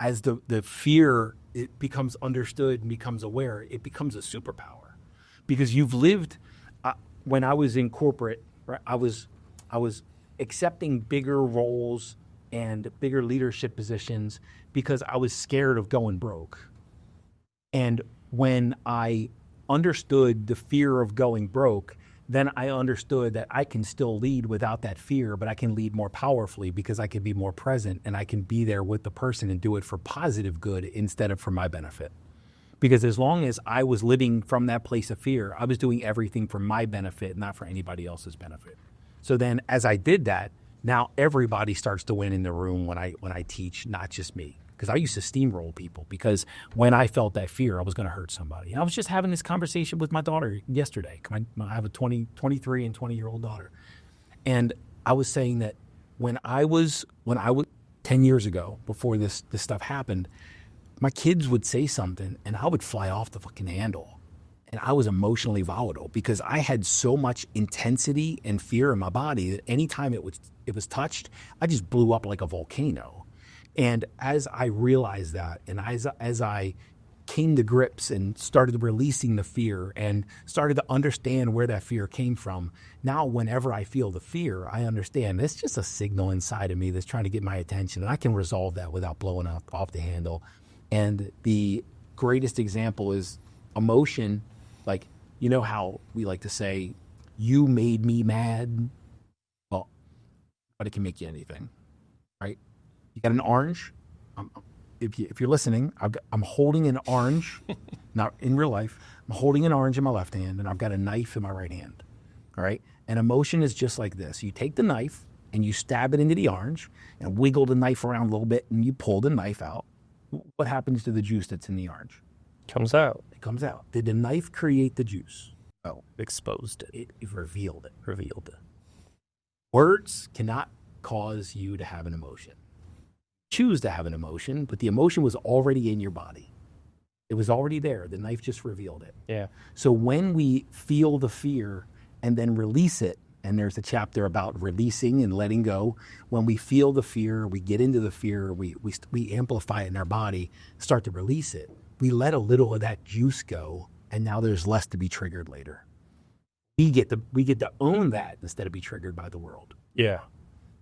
as the fear, it becomes understood and becomes aware, it becomes a superpower. Because you've lived. When I was in corporate, right, I was accepting bigger roles and bigger leadership positions because I was scared of going broke. And when I understood the fear of going broke, then I understood that I can still lead without that fear, but I can lead more powerfully because I can be more present and I can be there with the person and do it for positive good instead of for my benefit. Because as long as I was living from that place of fear, I was doing everything for my benefit, not for anybody else's benefit. So then as I did that, now everybody starts to win in the room when I teach, not just me. Because I used to steamroll people because when I felt that fear, I was going to hurt somebody. And I was just having this conversation with my daughter yesterday. I have a 23 and 20-year-old daughter. And I was saying that when I was 10 years ago, before this stuff happened, my kids would say something and I would fly off the fucking handle. And I was emotionally volatile because I had so much intensity and fear in my body that anytime it was touched, I just blew up like a volcano. And as I realized that, and as I came to grips and started releasing the fear and started to understand where that fear came from, now whenever I feel the fear, I understand it's just a signal inside of me that's trying to get my attention, and I can resolve that without blowing up off the handle. And the greatest example is emotion. Like, you know how we like to say, you made me mad? Well, but it can make you anything, right? You got an orange. If you're listening, I'm holding an orange, not in real life. I'm holding an orange in my left hand, and I've got a knife in my right hand. All right? And emotion is just like this. You take the knife, and you stab it into the orange, and wiggle the knife around a little bit, and you pull the knife out. What happens to the juice that's in the orange? Comes out. It comes out. Did the knife create the juice? Oh, exposed it. It revealed it. Revealed it. Words cannot cause you to have an emotion. Choose to have an emotion, but the emotion was already in your body. It was already there. The knife just revealed it. Yeah. So when we feel the fear and then release it, and there's a chapter about releasing and letting go. When we feel the fear, we get into the fear, we amplify it in our body, start to release it. We let a little of that juice go, and now there's less to be triggered later. We get to own that instead of be triggered by the world. Yeah,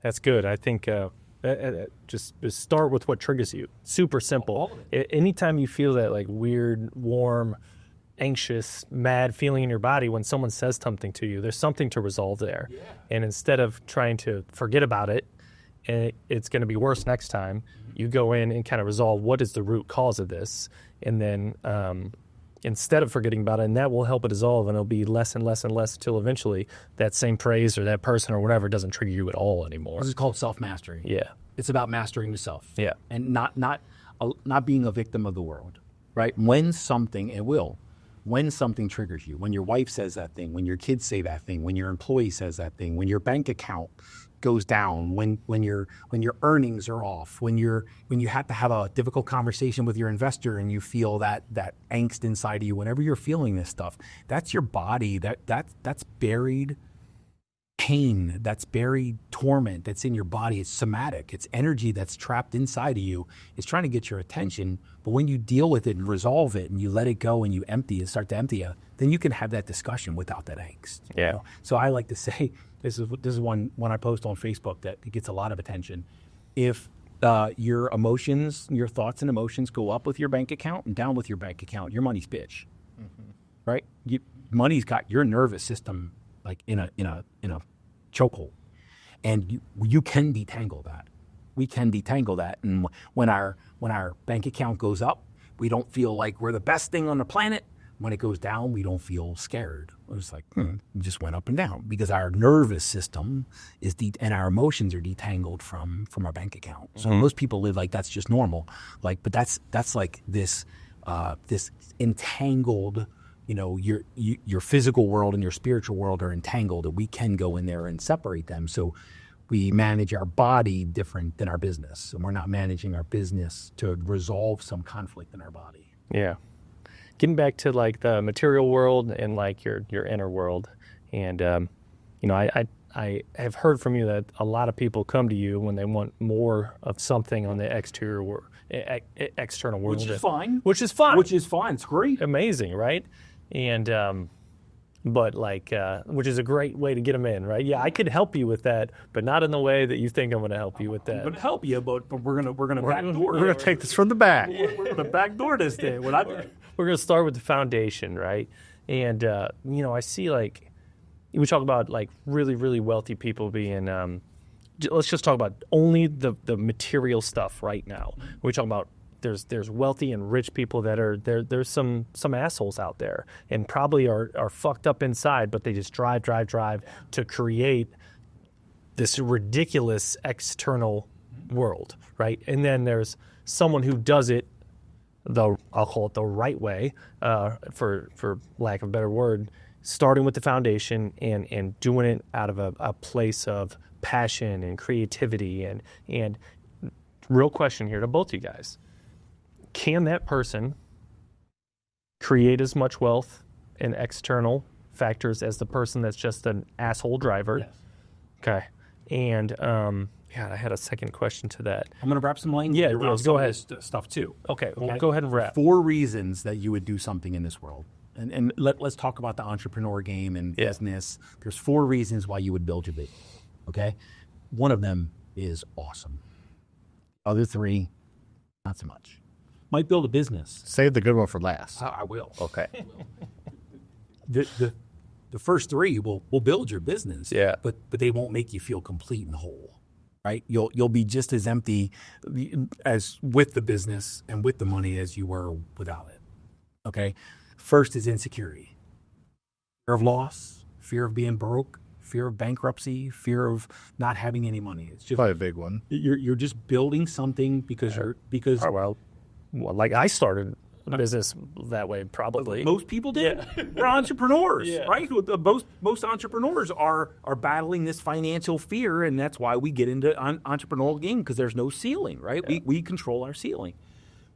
that's good. I think just start with what triggers you. Super simple. Anytime you feel that like weird, warm, anxious, mad feeling in your body when someone says something to you, there's something to resolve there. Yeah. And instead of trying to forget about it, and it's going to be worse next time, you go in and kind of resolve what is the root cause of this. And then instead of forgetting about it, and that will help it dissolve, and it'll be less and less and less until eventually that same praise or that person or whatever doesn't trigger you at all anymore. This is called self-mastery. Yeah. It's about mastering the self. Yeah. And not being a victim of the world, right? When something triggers you, when your wife says that thing, when your kids say that thing, when your employee says that thing, when your bank account goes down, when your earnings are off, when you have to have a difficult conversation with your investor and you feel that angst inside of you, whenever you're feeling this stuff, that's your body, that's buried pain, that's buried torment that's in your body. It's somatic. It's energy that's trapped inside of you. It's trying to get your attention. But when you deal with it and resolve it and you let it go and you start to empty it, then you can have that discussion without that angst. Yeah. You know? So I like to say, this is one I post on Facebook that gets a lot of attention. If your emotions, your thoughts and emotions go up with your bank account and down with your bank account, your money's bitch, right? Money's got your nervous system like in a chokehold, and you can detangle that. We can detangle that, and when our bank account goes up, we don't feel like we're the best thing on the planet. When it goes down, we don't feel scared. It's like it just went up and down because our nervous system is and our emotions are detangled from our bank account. So most people live like that's just normal. But that's like this entangled. You know, your physical world and your spiritual world are entangled, and we can go in there and separate them. So we manage our body different than our business, and we're not managing our business to resolve some conflict in our body. Yeah. Getting back to like the material world and like your inner world, and I have heard from you that a lot of people come to you when they want more of something on the external world, which is fine. Which is fine. It's great. Amazing, right? And but which is a great way to get them in, right? Yeah, I could help you with that, but not in the way that you think I'm going to help you with that. I'm going to help you, but we're gonna take this from the back. We're going to backdoor this thing. We're going to start with the foundation, right? And I see like we talk about like really, really wealthy people being, let's just talk about only the material stuff right now. We talk about there's wealthy and rich people that are there's some assholes out there and probably are fucked up inside, but they just drive to create this ridiculous external world, right? And then there's someone who does it I'll call it the right way, for lack of a better word, starting with the foundation and doing it out of a place of passion and creativity and real question here to both of you guys. Can that person create as much wealth in external factors as the person that's just an asshole driver? Yes. Okay. And I had a second question to that. I'm going to wrap some lane. Yeah, go ahead. Stuff too. Okay, well, go ahead and wrap. 4 reasons that you would do something in this world. And let's talk about the entrepreneur game and business. There's 4 reasons why you would build your business. Okay? One of them is awesome. Other 3, not so much. Might build a business. Save the good one for last. I will. Okay. The first 3 will build your business. Yeah. But they won't make you feel complete and whole. Right? You'll be just as empty as with the business and with the money as you were without it. Okay? First is insecurity. Fear of loss, fear of being broke, fear of bankruptcy, fear of not having any money. It's just Probably a big one. you're just building something because Like I started a business that way, probably. most people did. We're entrepreneurs, Yeah. right? Most entrepreneurs are battling this financial fear, and that's why we get into entrepreneurial game, because there's no ceiling, right? Yeah. We control our ceiling.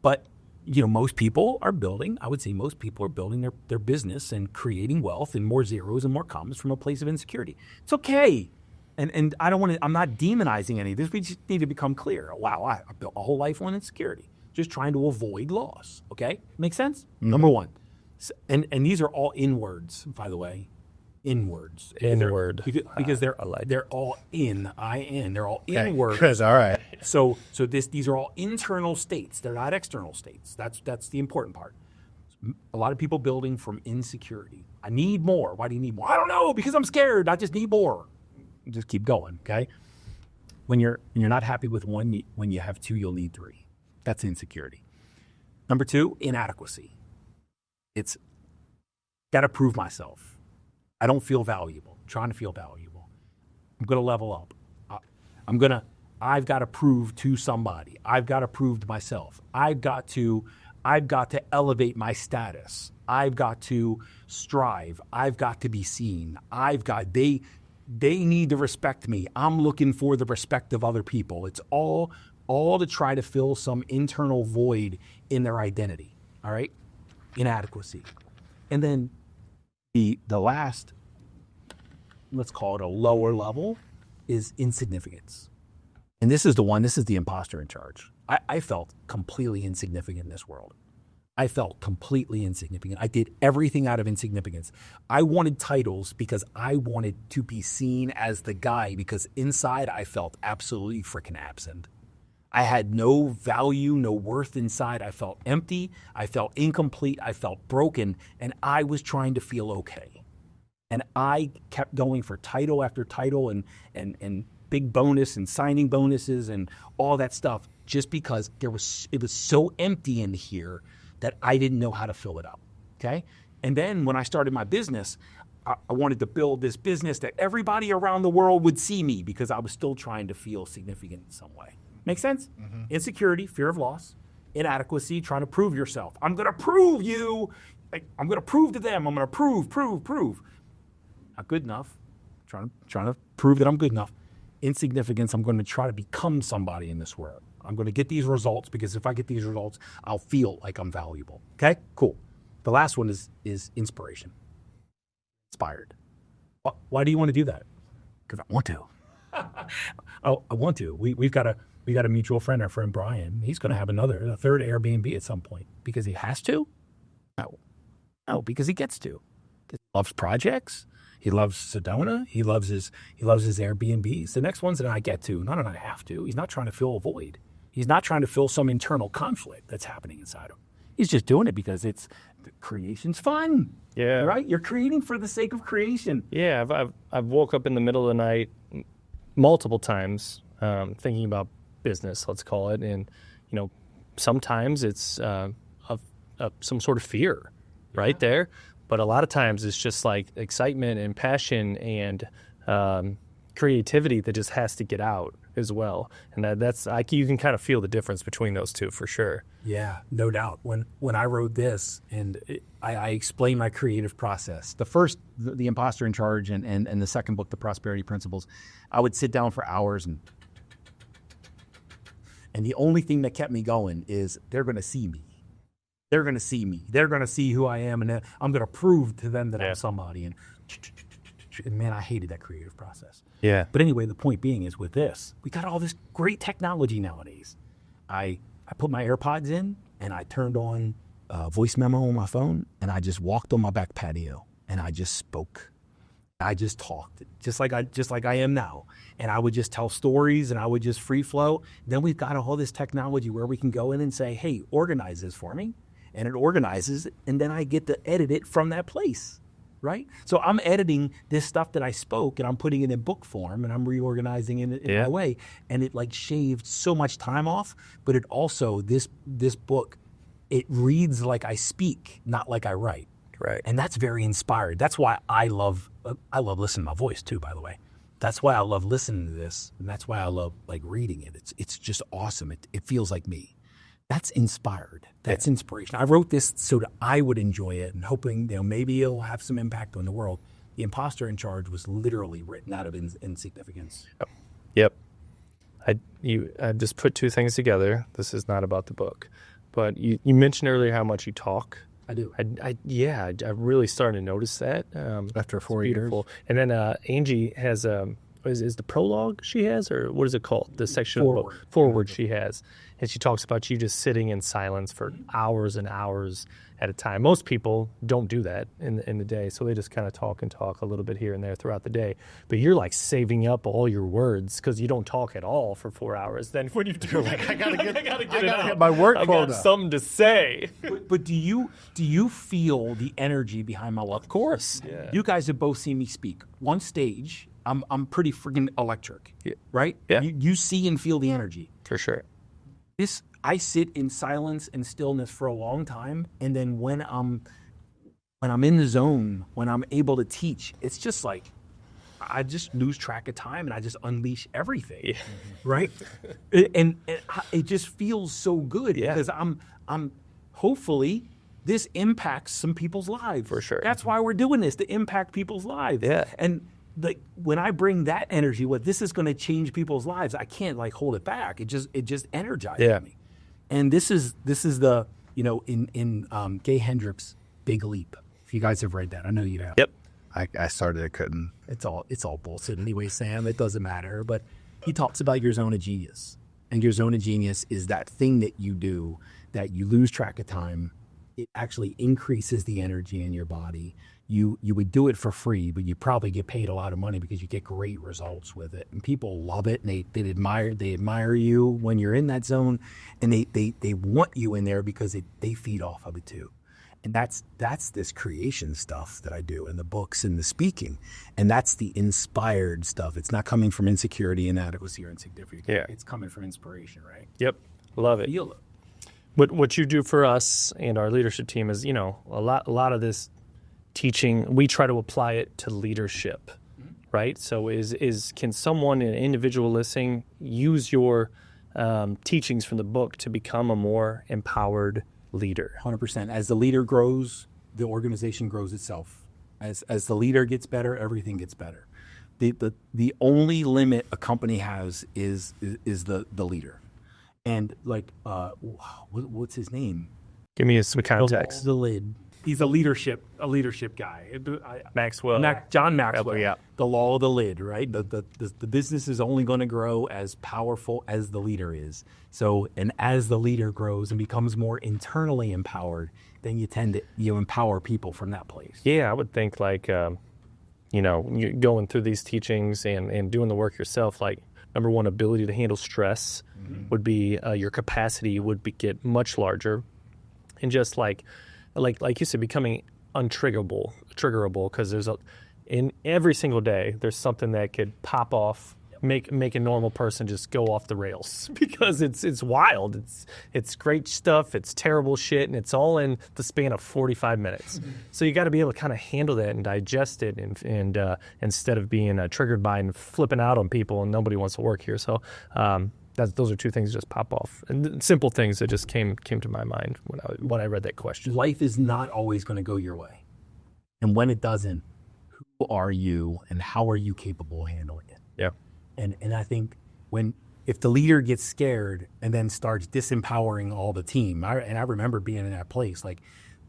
But most people are building. I would say most people are building their business and creating wealth and more zeros and more commas from a place of insecurity. It's okay. And I don't want to. I'm not demonizing any of this. We just need to become clear. Wow, I built a whole life on insecurity, just trying to avoid loss. Okay, make sense? Mm-hmm. Number 1, and these are all inwards, by the way, inwards. Inward. Because they're all in. They're all inward. Chris, all right. So these are all internal states. They're not external states. That's the important part. A lot of people building from insecurity. I need more. Why do you need more? I don't know, because I'm scared. I just need more. Just keep going, okay? When you're not happy with 1, when you have 2, you'll need 3. That's insecurity. Number 2, inadequacy. It's got to prove myself. I don't feel valuable. I'm trying to feel valuable. I'm going to level up. I've got to prove to somebody. I've got to prove to myself. I've got to elevate my status. I've got to strive. I've got to be seen. They need to respect me. I'm looking for the respect of other people. It's all to try to fill some internal void in their identity. All right? Inadequacy. And then the last, let's call it a lower level, is insignificance. And this is the imposter in charge. I felt completely insignificant in this world. I felt completely insignificant. I did everything out of insignificance. I wanted titles because I wanted to be seen as the guy, because inside I felt absolutely freaking absent. I had no value, no worth inside. I felt empty. I felt incomplete. I felt broken. And I was trying to feel okay. And I kept going for title after title and big bonus and signing bonuses and all that stuff, just because it was so empty in here that I didn't know how to fill it up, okay? And then when I started my business, I wanted to build this business that everybody around the world would see me, because I was still trying to feel significant in some way. Make sense? Mm-hmm. Insecurity, fear of loss, inadequacy, trying to prove yourself. I'm going to prove you. I'm going to prove to them. I'm going to prove. Not good enough. Trying to prove that I'm good enough. Insignificance, I'm going to try to become somebody in this world. I'm going to get these results, because if I get these results, I'll feel like I'm valuable. Okay, cool. The last one is inspiration. Inspired. Why do you want to do that? Because I want to. I want to. We got a mutual friend, our friend Brian. He's going to have a third Airbnb at some point. Because he has to? No, because he gets to. He loves projects. He loves Sedona. He loves his Airbnbs. The next ones that I get to, not that I have to. He's not trying to fill a void. He's not trying to fill some internal conflict that's happening inside him. He's just doing it because creation's fun. Yeah. Right? You're creating for the sake of creation. Yeah, I've woke up in the middle of the night multiple times thinking about business, let's call it, and sometimes it's some sort of fear right there, but a lot of times it's just like excitement and passion and creativity that just has to get out as well, and that's you can kind of feel the difference between those two for sure. Yeah, no doubt. When I wrote this and I explained my creative process, the first, the Imposter in Charge, and the second book, The Prosperity Principles, I would sit down for hours and the only thing that kept me going is they're going to see me. They're going to see me. They're going to see who I am, and I'm going to prove to them that I'm somebody. And man, I hated that creative process. Yeah. But anyway, the point being is with this, we got all this great technology nowadays. I put my AirPods in and I turned on a voice memo on my phone and I just walked on my back patio and I just spoke. I just talked just like I am now. And I would just tell stories and I would just free flow. Then we've got all this technology where we can go in and say, hey, organize this for me. And it organizes it, and then I get to edit it from that place. Right? So I'm editing this stuff that I spoke and I'm putting it in book form and I'm reorganizing it in my way. And it like shaved so much time off, but it also, this book, it reads like I speak, not like I write. Right. And that's very inspired. That's why I love listening to my voice too, by the way. That's why I love listening to this. And that's why I love like reading it. It's just awesome. It feels like me. That's inspired. That's inspiration. I wrote this so that I would enjoy it and hoping maybe it'll have some impact on the world. The Imposter in Charge was literally written out of insignificance. Yep. I just put two things together. This is not about the book, but you mentioned earlier how much you talk. I do. I really started to notice that After 4 years. And then Angie has is the prologue she has, or what is it called? The section of the book, forward she has. And she talks about you just sitting in silence for hours and hours at a time. Most people don't do that in the day, so they just kind of talk a little bit here and there throughout the day. But you're like saving up all your words because you don't talk at all for 4 hours. Then when you do, like, I gotta get my work quota. I got something to say. But do you feel the energy behind my work? Of course. Yeah. You guys have both seen me speak. One stage, I'm pretty freaking electric, right? Yeah. You see and feel the energy. For sure. I sit in silence and stillness for a long time, and then when I'm in the zone, when I'm able to teach, it's just like I just lose track of time and I just unleash everything, right? and it just feels so good because I'm hopefully this impacts some people's lives. For sure. That's why we're doing this, to impact people's lives. Yeah. And when I bring that energy, this is going to change people's lives, I can't like hold it back. It just energizes me. And this is the in Gay Hendricks' Big Leap. If you guys have read that, I know you have. Yep. I started, I couldn't. It's all bullshit anyway, Sam. It doesn't matter. But he talks about your zone of genius, and your zone of genius is that thing that you do that you lose track of time. It actually increases the energy in your body. You would do it for free, but you probably get paid a lot of money because you get great results with it. And people love it, and they admire you when you're in that zone, and they want you in there because they feed off of it too. And that's this creation stuff that I do in the books and the speaking. And that's the inspired stuff. It's not coming from insecurity and inadequacy or insignificance. Yeah. It's coming from inspiration, right? Yep. Love it. Feel it. What you do for us and our leadership team is, a lot of this teaching, we try to apply it to leadership, right? So can someone, an individual listening, use your teachings from the book to become a more empowered leader? 100%. As the leader grows, the organization grows itself. As the leader gets better, everything gets better. The only limit a company has is the leader. And like, what's his name? Give me some context. The lid. He's a leadership guy. Maxwell. John Maxwell. Yeah. The law of the lid, right? The business is only going to grow as powerful as the leader is. So, and as the leader grows and becomes more internally empowered, then you empower people from that place. Yeah, I would think like, you're going through these teachings and doing the work yourself, like, number one, ability to handle stress would be, your capacity would get much larger. And just like like you said, becoming triggerable, because in every single day, there's something that could pop off, make a normal person just go off the rails because it's wild. It's great stuff. It's terrible shit, and it's all in the span of 45 minutes. So you got to be able to kind of handle that and digest it, and instead of being triggered by and flipping out on people, and nobody wants to work here. So those are two things that just pop off, and simple things that just came to my mind when I read that question. Life is not always going to go your way, and when it doesn't, who are you and how are you capable of handling it? Yeah. And I think if the leader gets scared and then starts disempowering all the team, I remember being in that place, like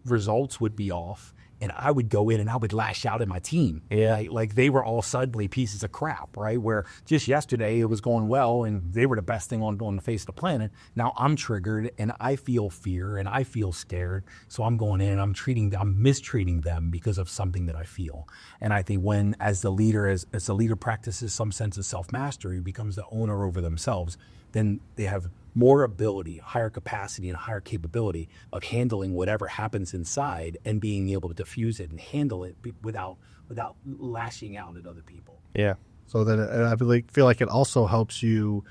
results would be off and I would go in and I would lash out at my team. Yeah. Like they were all suddenly pieces of crap, right? Where just yesterday it was going well and they were the best thing on the face of the planet. Now I'm triggered and I feel fear and I feel scared. So I'm going in and I'm mistreating them because of something that I feel. And I think as the leader practices some sense of self-mastery, becomes the owner over themselves, then they have more ability, higher capacity, and higher capability of handling whatever happens inside and being able to diffuse it and handle it without lashing out at other people. Yeah. So that I feel like it also helps you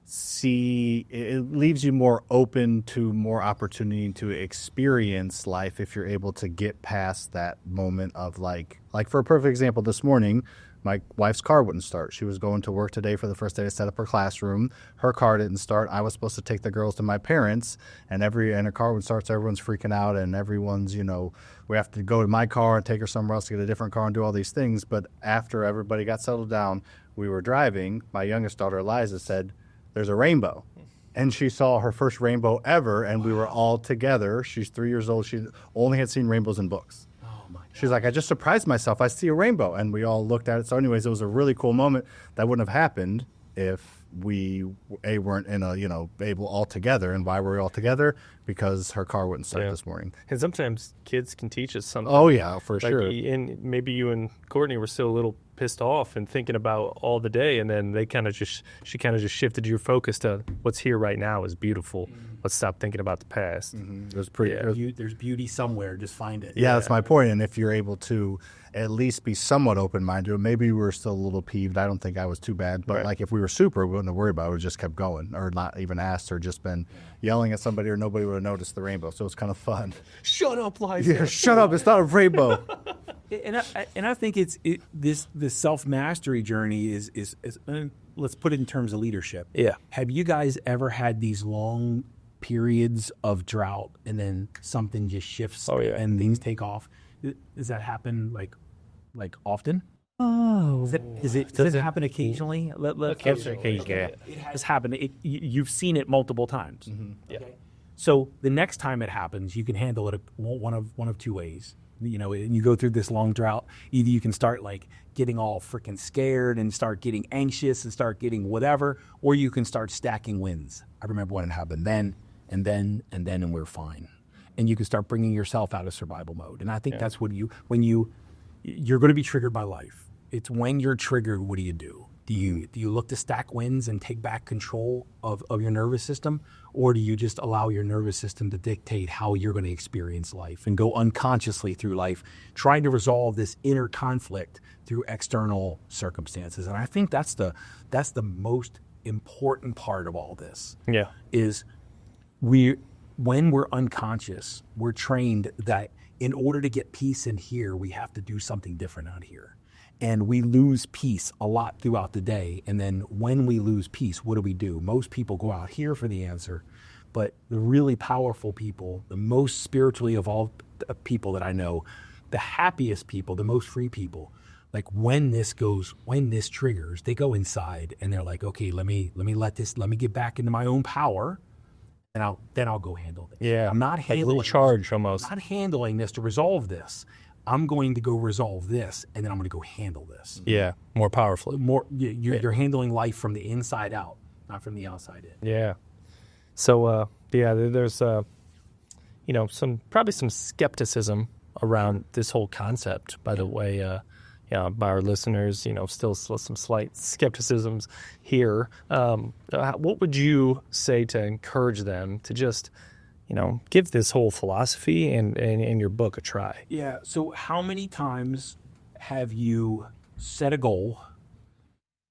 see, it leaves you more open to more opportunity to experience life if you're able to get past that moment of like for a perfect example, this morning, my wife's car wouldn't start. She was going to work today for the first day to set up her classroom. Her car didn't start. I was supposed to take the girls to my parents, and her car would start, so everyone's freaking out, and everyone's, we have to go to my car and take her somewhere else to get a different car and do all these things. But after everybody got settled down, we were driving. My youngest daughter, Eliza, said, "There's a rainbow." And she saw her first rainbow ever, and we were all together. She's 3 years old. She only had seen rainbows in books. She's like, "I just surprised myself. I see a rainbow." And we all looked at it. So anyways, it was a really cool moment that wouldn't have happened if we weren't in able all together. And why were we all together? Because her car wouldn't start this morning. And sometimes kids can teach us something. Oh, yeah, for sure. And maybe you and Courtney were still a little pissed off and thinking about all the day, and then she kind of just shifted your focus to what's here right now is beautiful. Mm-hmm. Let's stop thinking about the past. Mm-hmm. It was pretty. Yeah. There's beauty somewhere. Just find it. Yeah, that's my point. And if you're able to at least be somewhat open-minded, maybe we were still a little peeved. I don't think I was too bad, but like if we were super, we wouldn't have worried about it. We just kept going, or not even asked, or just been yelling at somebody, or nobody would have noticed the rainbow. So it was kind of fun. Shut up, Liza. Yeah, shut up. It's not a rainbow. And I think this self-mastery journey is let's put it in terms of leadership. Yeah. Have you guys ever had these long periods of drought and then something just shifts and things take off? Does that happen like often? Oh. Does it happen occasionally? Occasionally. It has happened. You've seen it multiple times. Mm-hmm. Yeah. Okay? So the next time it happens, you can handle it one of two ways. And you go through this long drought. Either you can start getting all freaking scared and start getting anxious and start getting whatever, or you can start stacking wins. I remember when it happened then, and we're fine. And you can start bringing yourself out of survival mode. And I think that's when you're going to be triggered by life. It's when you're triggered, what do you do? Do you look to stack wins and take back control of your nervous system? Or do you just allow your nervous system to dictate how you're going to experience life and go unconsciously through life, trying to resolve this inner conflict through external circumstances? And I think that's the most important part of all this. Yeah. Is when we're unconscious, we're trained that in order to get peace in here, we have to do something different out here. And we lose peace a lot throughout the day. And then when we lose peace, what do? Most people go out here for the answer. But the really powerful people, the most spiritually evolved people that I know, the happiest people, the most free people, when this triggers, they go inside and they're like, okay, let me get back into my own power. And I'll go handle it. Yeah. I'm not handling a little charge almost. I'm not handling this to resolve this. I'm going to go resolve this, and then I'm going to go handle this. Yeah, more powerfully. You're handling life from the inside out, not from the outside in. Yeah. So there's probably some skepticism around this whole concept. By the way, by our listeners, still some slight skepticisms here. What would you say to encourage them to just give this whole philosophy and your book a try. Yeah. So how many times have you set a goal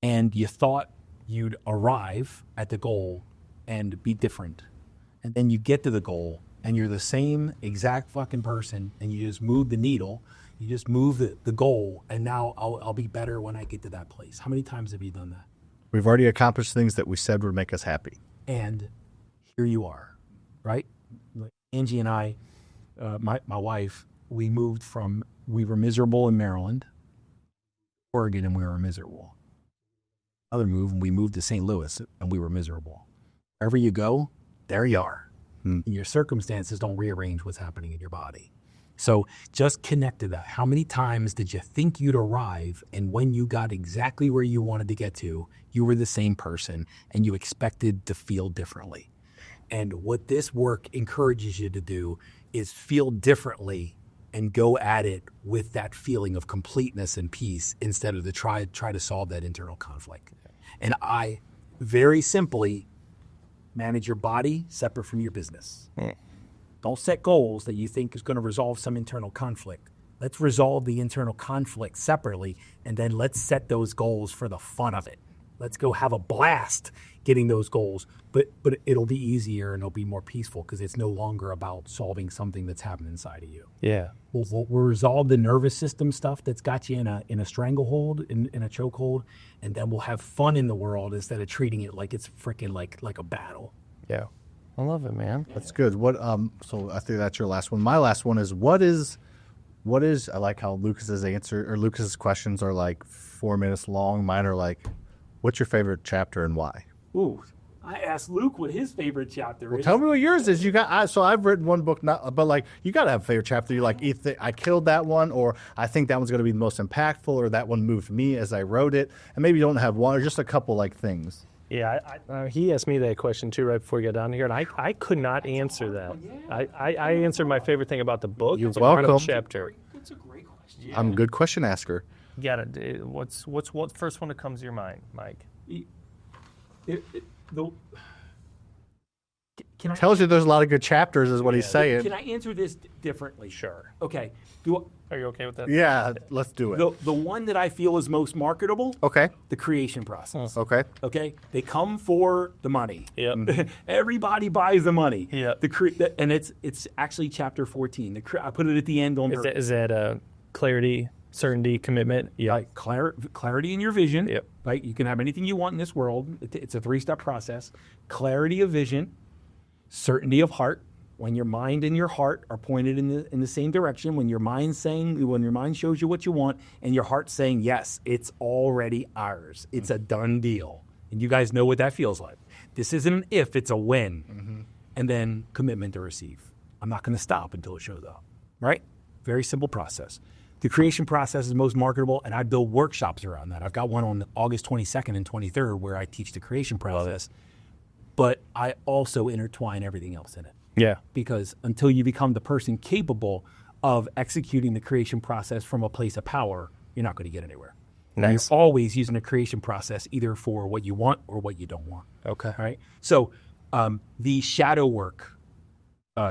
and you thought you'd arrive at the goal and be different, and then you get to the goal and you're the same exact fucking person, and you just move the needle, you just move the goal, and now I'll be better when I get to that place? How many times have you done that? We've already accomplished things that we said would make us happy. And here you are, right? Like Angie and I, my wife, we were miserable in Maryland, Oregon, and we were miserable. Other move, we moved to St. Louis, and we were miserable. Wherever you go, there you are. And your circumstances don't rearrange what's happening in your body. So just connect to that. How many times did you think you'd arrive, and when you got exactly where you wanted to get to, you were the same person and you expected to feel differently? And what this work encourages you to do is feel differently and go at it with that feeling of completeness and peace instead of to try to solve that internal conflict. And I, very simply, manage your body separate from your business. Don't set goals that you think is going to resolve some internal conflict. Let's resolve the internal conflict separately, and then let's set those goals for the fun of it. Let's go have a blast getting those goals, but it'll be easier and it'll be more peaceful because it's no longer about solving something that's happening inside of you. Yeah. We'll resolve the nervous system stuff that's got you in a stranglehold, in a chokehold, and then we'll have fun in the world instead of treating it like it's freaking like a battle. Yeah. I love it, man. That's good. So I think that's your last one. My last one is what is I like how Lucas's questions are like 4 minutes long. Mine are like, what's your favorite chapter and why? Ooh, I asked Luke what his favorite chapter is. Tell me what yours is. So I've written one book, but like you got to have a favorite chapter. You like, either I killed that one, or I think that one's going to be the most impactful, or that one moved me as I wrote it. And maybe you don't have one, or just a couple like things. Yeah, he asked me that question too right before we got down here, and I could not answer that. I answered my favorite thing about the book. You're welcome. Chapter. That's a great question. Yeah. I'm a good question asker. You got it. What's first one that comes to your mind, Mike? Tells you there's a lot of good chapters, is what he's saying. Can I answer this differently? Sure. Okay. Are you okay with that? Yeah, let's do it. The one that I feel is most marketable. Okay. The creation process. Okay. Okay. They come for the money. Yep. Everybody buys the money. Yep. And it's actually chapter 14. I put it at the end on. Is that clarity, certainty, commitment? Yeah. Like clarity in your vision. Yep. Right. You can have anything you want in this world. It's a 3-step process. Clarity of vision, certainty of heart. When your mind and your heart are pointed in the same direction, when your mind shows you what you want, and your heart saying, yes, it's already ours. It's a done deal. And you guys know what that feels like. This isn't an if, it's a when. Mm-hmm. And then commitment to receive. I'm not going to stop until it shows up. Right? Very simple process. The creation process is most marketable, and I build workshops around that. I've got one on August 22nd and 23rd where I teach the creation process. But I also intertwine everything else in it. Yeah. Because until you become the person capable of executing the creation process from a place of power, you're not going to get anywhere. Nice. You're always using the creation process either for what you want or what you don't want. Okay. All right. So the shadow work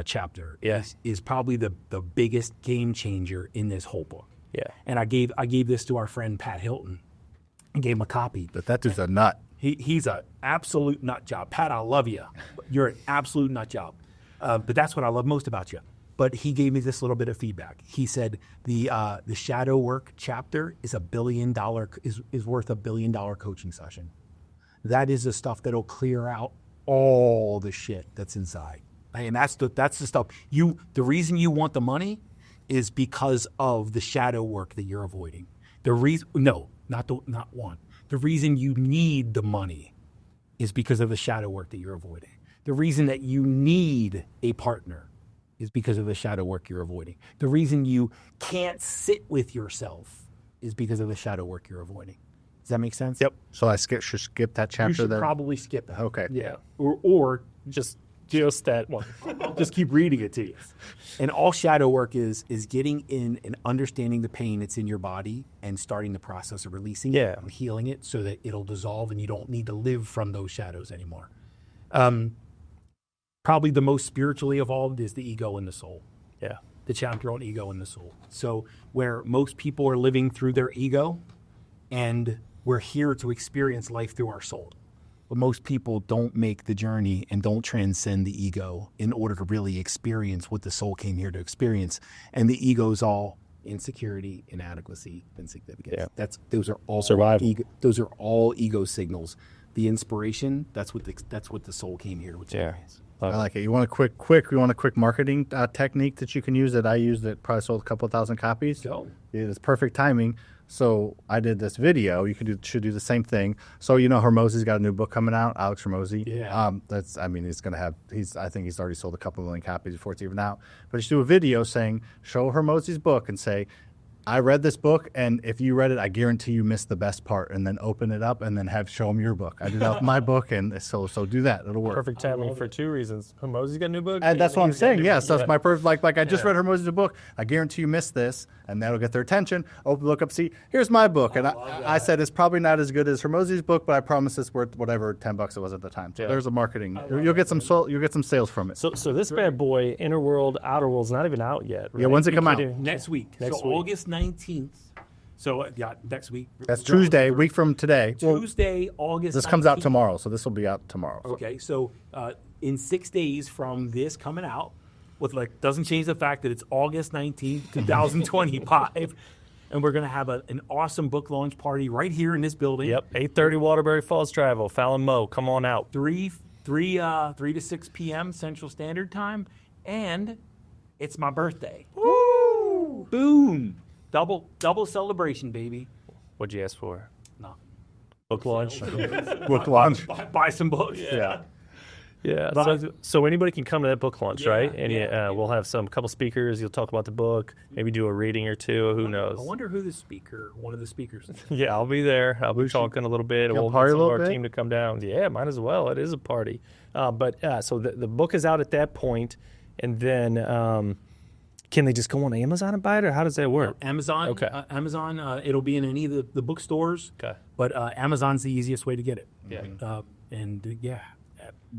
chapter is probably the biggest game changer in this whole book. Yeah. And I gave this to our friend Pat Hilton and gave him a copy. But that dude's a nut. He's an absolute nut job. Pat, I love you. You're an absolute nut job. But that's what I love most about you. But he gave me this little bit of feedback. He said the shadow work chapter is worth $1 billion coaching session. That is the stuff that'll clear out all the shit that's inside. And that's the stuff the reason you want the money is because of the shadow work that you're avoiding. The reason you need the money is because of the shadow work that you're avoiding. The reason that you need a partner is because of the shadow work you're avoiding. The reason you can't sit with yourself is because of the shadow work you're avoiding. Does that make sense? Yep. So I should skip that chapter. You should then? probably skip it. Okay. Yeah. Or just that one. Just keep reading it to you. And all shadow work is getting in and understanding the pain that's in your body and starting the process of releasing it and healing it so that it'll dissolve and you don't need to live from those shadows anymore. probably the most spiritually evolved is the ego and the soul. Yeah. The champion ego and the soul. So where most people are living through their ego, and we're here to experience life through our soul. But most people don't make the journey and don't transcend the ego in order to really experience what the soul came here to experience. And the ego's all insecurity, inadequacy, insignificance. Yeah. Those are all survival. Those are all ego signals. The inspiration, that's what the soul came here to experience. Yeah. I like it. You want a quick marketing technique that you can use that I used that probably sold a couple thousand copies? Go. It's perfect timing. So I did this video. You should do the same thing. So Hormozy's got a new book coming out, Alex Hormozy. Yeah. I think he's already sold a couple million copies before it's even out. But you should do a video saying, show Hormozy's book and say, I read this book, and if you read it, I guarantee you missed the best part. And then open it up, and then show them your book. I did that with my book, and so do that. It'll work. Perfect timing for two reasons. Hormozy's got a new book. And that's what I'm saying. Yes, that's my perfect. Like I just read Hormozy's book. I guarantee you missed this, and that'll get their attention. Open the book up, see, here's my book, and I said it's probably not as good as Hormozy's book, but I promise it's worth whatever $10 it was at the time. So there's a marketing. You'll get some sales from it. So this bad boy, Inner World, Outer World's not even out yet. Right? Yeah, when's it come out? Next week. Next so week. August 19th. So next week. That's Tuesday, week from today. Tuesday, August. This comes out tomorrow, so this will be out tomorrow. Okay, so in 6 days from this coming out, doesn't change the fact that it's August 19th, 2025, and we're gonna have an awesome book launch party right here in this building. Yep, 8:30 Waterbury Falls Travel. Fallon Mo, come on out. 3 to 6 p.m. Central Standard Time, and it's my birthday. Woo! Boom! Double celebration, baby. What'd you ask for? No. Book launch. Book launch. Buy some books. Yeah. So anybody can come to that book launch, right? And we'll have couple speakers. You'll talk about the book, maybe do a reading or two. Who knows? I wonder who one of the speakers is. Yeah, I'll be there. I'll be talking a little bit. We'll party get a some of little our bit? team to come down. Yeah, might as well. It is a party. So the book is out at that point, and then can they just go on Amazon and buy it, or how does that work? Amazon. Okay. Amazon. It'll be in any of the bookstores. Okay. But Amazon's the easiest way to get it. Yeah.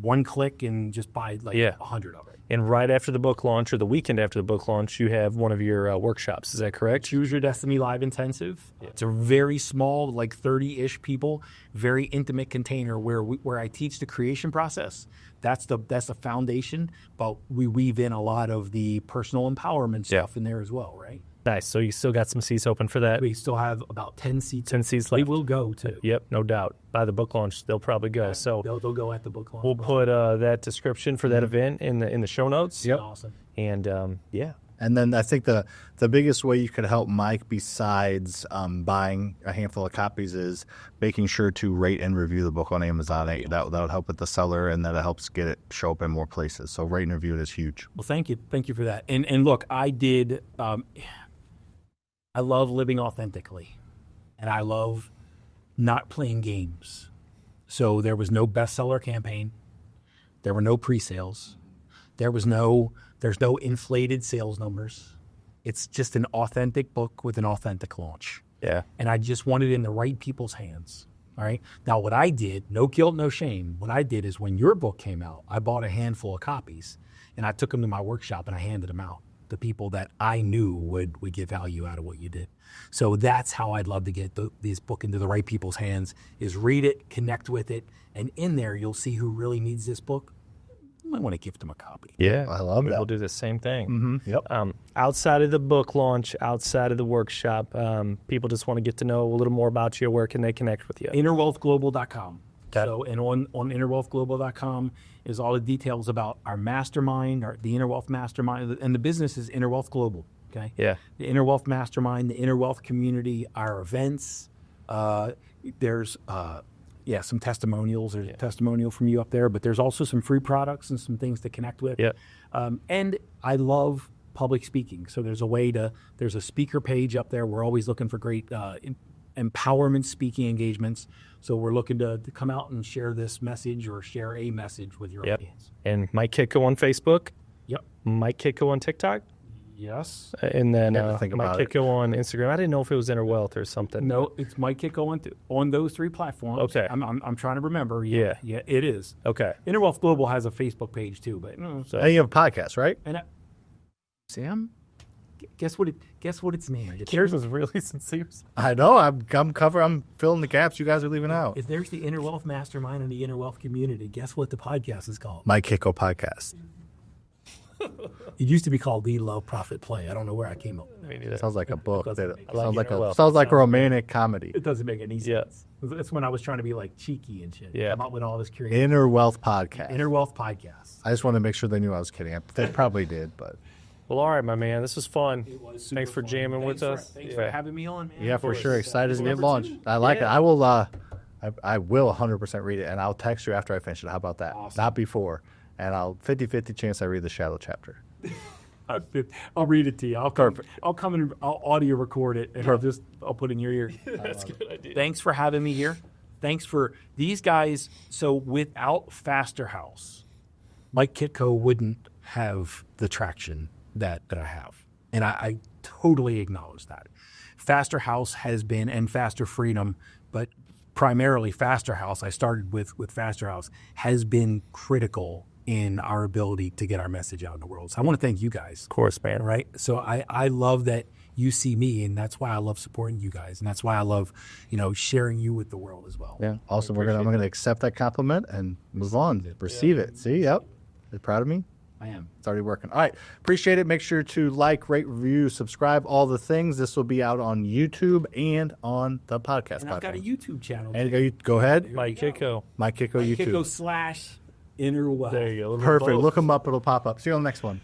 One click and just buy 100 of it. And right after the book launch, or the weekend after the book launch, you have one of your workshops. Is that correct? Choose Your Destiny Live Intensive. Yeah. It's a very small, 30-ish people, very intimate container where I teach the creation process. That's the foundation, but we weave in a lot of the personal empowerment stuff in there as well, right? Nice. So you still got some seats open for that? We still have about 10 seats. 10 seats We left. will go too. Yep, no doubt. By the book launch, they'll probably go. So They'll go at the book launch. we'll put that description for that event in the show notes. Yep. Awesome. And And then I think the biggest way you could help Mike besides buying a handful of copies is making sure to rate and review the book on Amazon. That would help with the seller, and that helps get it show up in more places. So rate and review it is huge. Well, thank you for that. And look, I did. I love living authentically, and I love not playing games. So there was no bestseller campaign. There were no pre-sales. There's no inflated sales numbers. It's just an authentic book with an authentic launch. yeah. And I just want it in the right people's hands. All right. Now, what I did, no guilt, no shame. What I did is when your book came out, I bought a handful of copies and I took them to my workshop and I handed them out to people that I knew would get value out of what you did. So that's how I'd love to get this book into the right people's hands, is read it, connect with it. And in there, you'll see who really needs this book. You might want to gift them a copy. Yeah. I love that. We'll do the same thing. Mm-hmm. Yep. Outside of the book launch, outside of the workshop, people just want to get to know a little more about you. Where can they connect with you? InnerWealthGlobal.com. Okay. So, and on InnerWealthGlobal.com is all the details about our mastermind, the Inner Wealth Mastermind, and the business is Inner Wealth Global. Okay. Yeah. The Inner Wealth Mastermind, the Inner Wealth community, our events. There's some testimonials. There's a testimonial from you up there, but there's also some free products and some things to connect with. Yeah. And I love public speaking. So there's a speaker page up there. We're always looking for great empowerment speaking engagements. So we're looking to come out and share this message or share a message with your audience. And Mike Kitko on Facebook. Yep. Mike Kitko on TikTok. Yes. And then Never think Mike about it. Kitko on Instagram. I didn't know if it was Inner Wealth or something. No, it's Mike Kitko on those 3 platforms. Okay. I'm trying to remember. Yeah. Yeah, it is. Okay. Inner Wealth Global has a Facebook page too, but So, And you have a podcast, right? and Sam, guess what it's named? Yours was really sincere. I know. I'm filling the gaps you guys are leaving out. If there's the Inner Wealth Mastermind and the Inner Wealth Community, guess what the podcast is called? Mike Kitko podcast. It used to be called The Low Profit Play. I don't know where I came up. Sounds like a book. Doesn't make Sounds like Inner Wealth. sounds like a romantic comedy. It doesn't make any Yeah. sense. That's when I was trying to be like cheeky and shit. Yeah. Come up with all this creative Inner Wealth podcast. Inner Wealth podcast. I just wanted to make sure they knew I was kidding. They probably did, but Well, all right, my man. This was fun. Thanks for fun. jamming with us. Thanks for having me on, man. yeah, for sure. Excited to get Number launched. 2? I like it. Yeah. I will. I will 100% read it, and I'll text you after I finish it. How about that? Awesome. Not before. And I'll 50-50 chance I read the shadow chapter. I'll read it to you. I'll come and I'll audio record it, and I'll put it in your ear. That's a good idea. Thanks for having me here. Thanks for these guys. So without Faster House, Mike Kitko wouldn't have the traction that I have. And I totally acknowledge that. Faster House has been, and Faster Freedom, but primarily Faster House, I started with Faster House, has been critical in our ability to get our message out in the world. So I want to thank you guys. Of course, man. Right? So I love that you see me, and that's why I love supporting you guys, and that's why I love, sharing you with the world as well. Yeah. Awesome. I'm gonna accept that compliment and move on. Receive it. See. Yep. You're proud of me. I am. It's already working. All right. Appreciate it. Make sure to like, rate, review, subscribe, all the things. This will be out on YouTube and on the podcast And I've got a platform. YouTube channel. And go ahead. Mike Kitko. Mike Kitko YouTube. Kitko / Inner Wealth. There you go. Perfect. Look them up. It'll pop up. See you on the next one.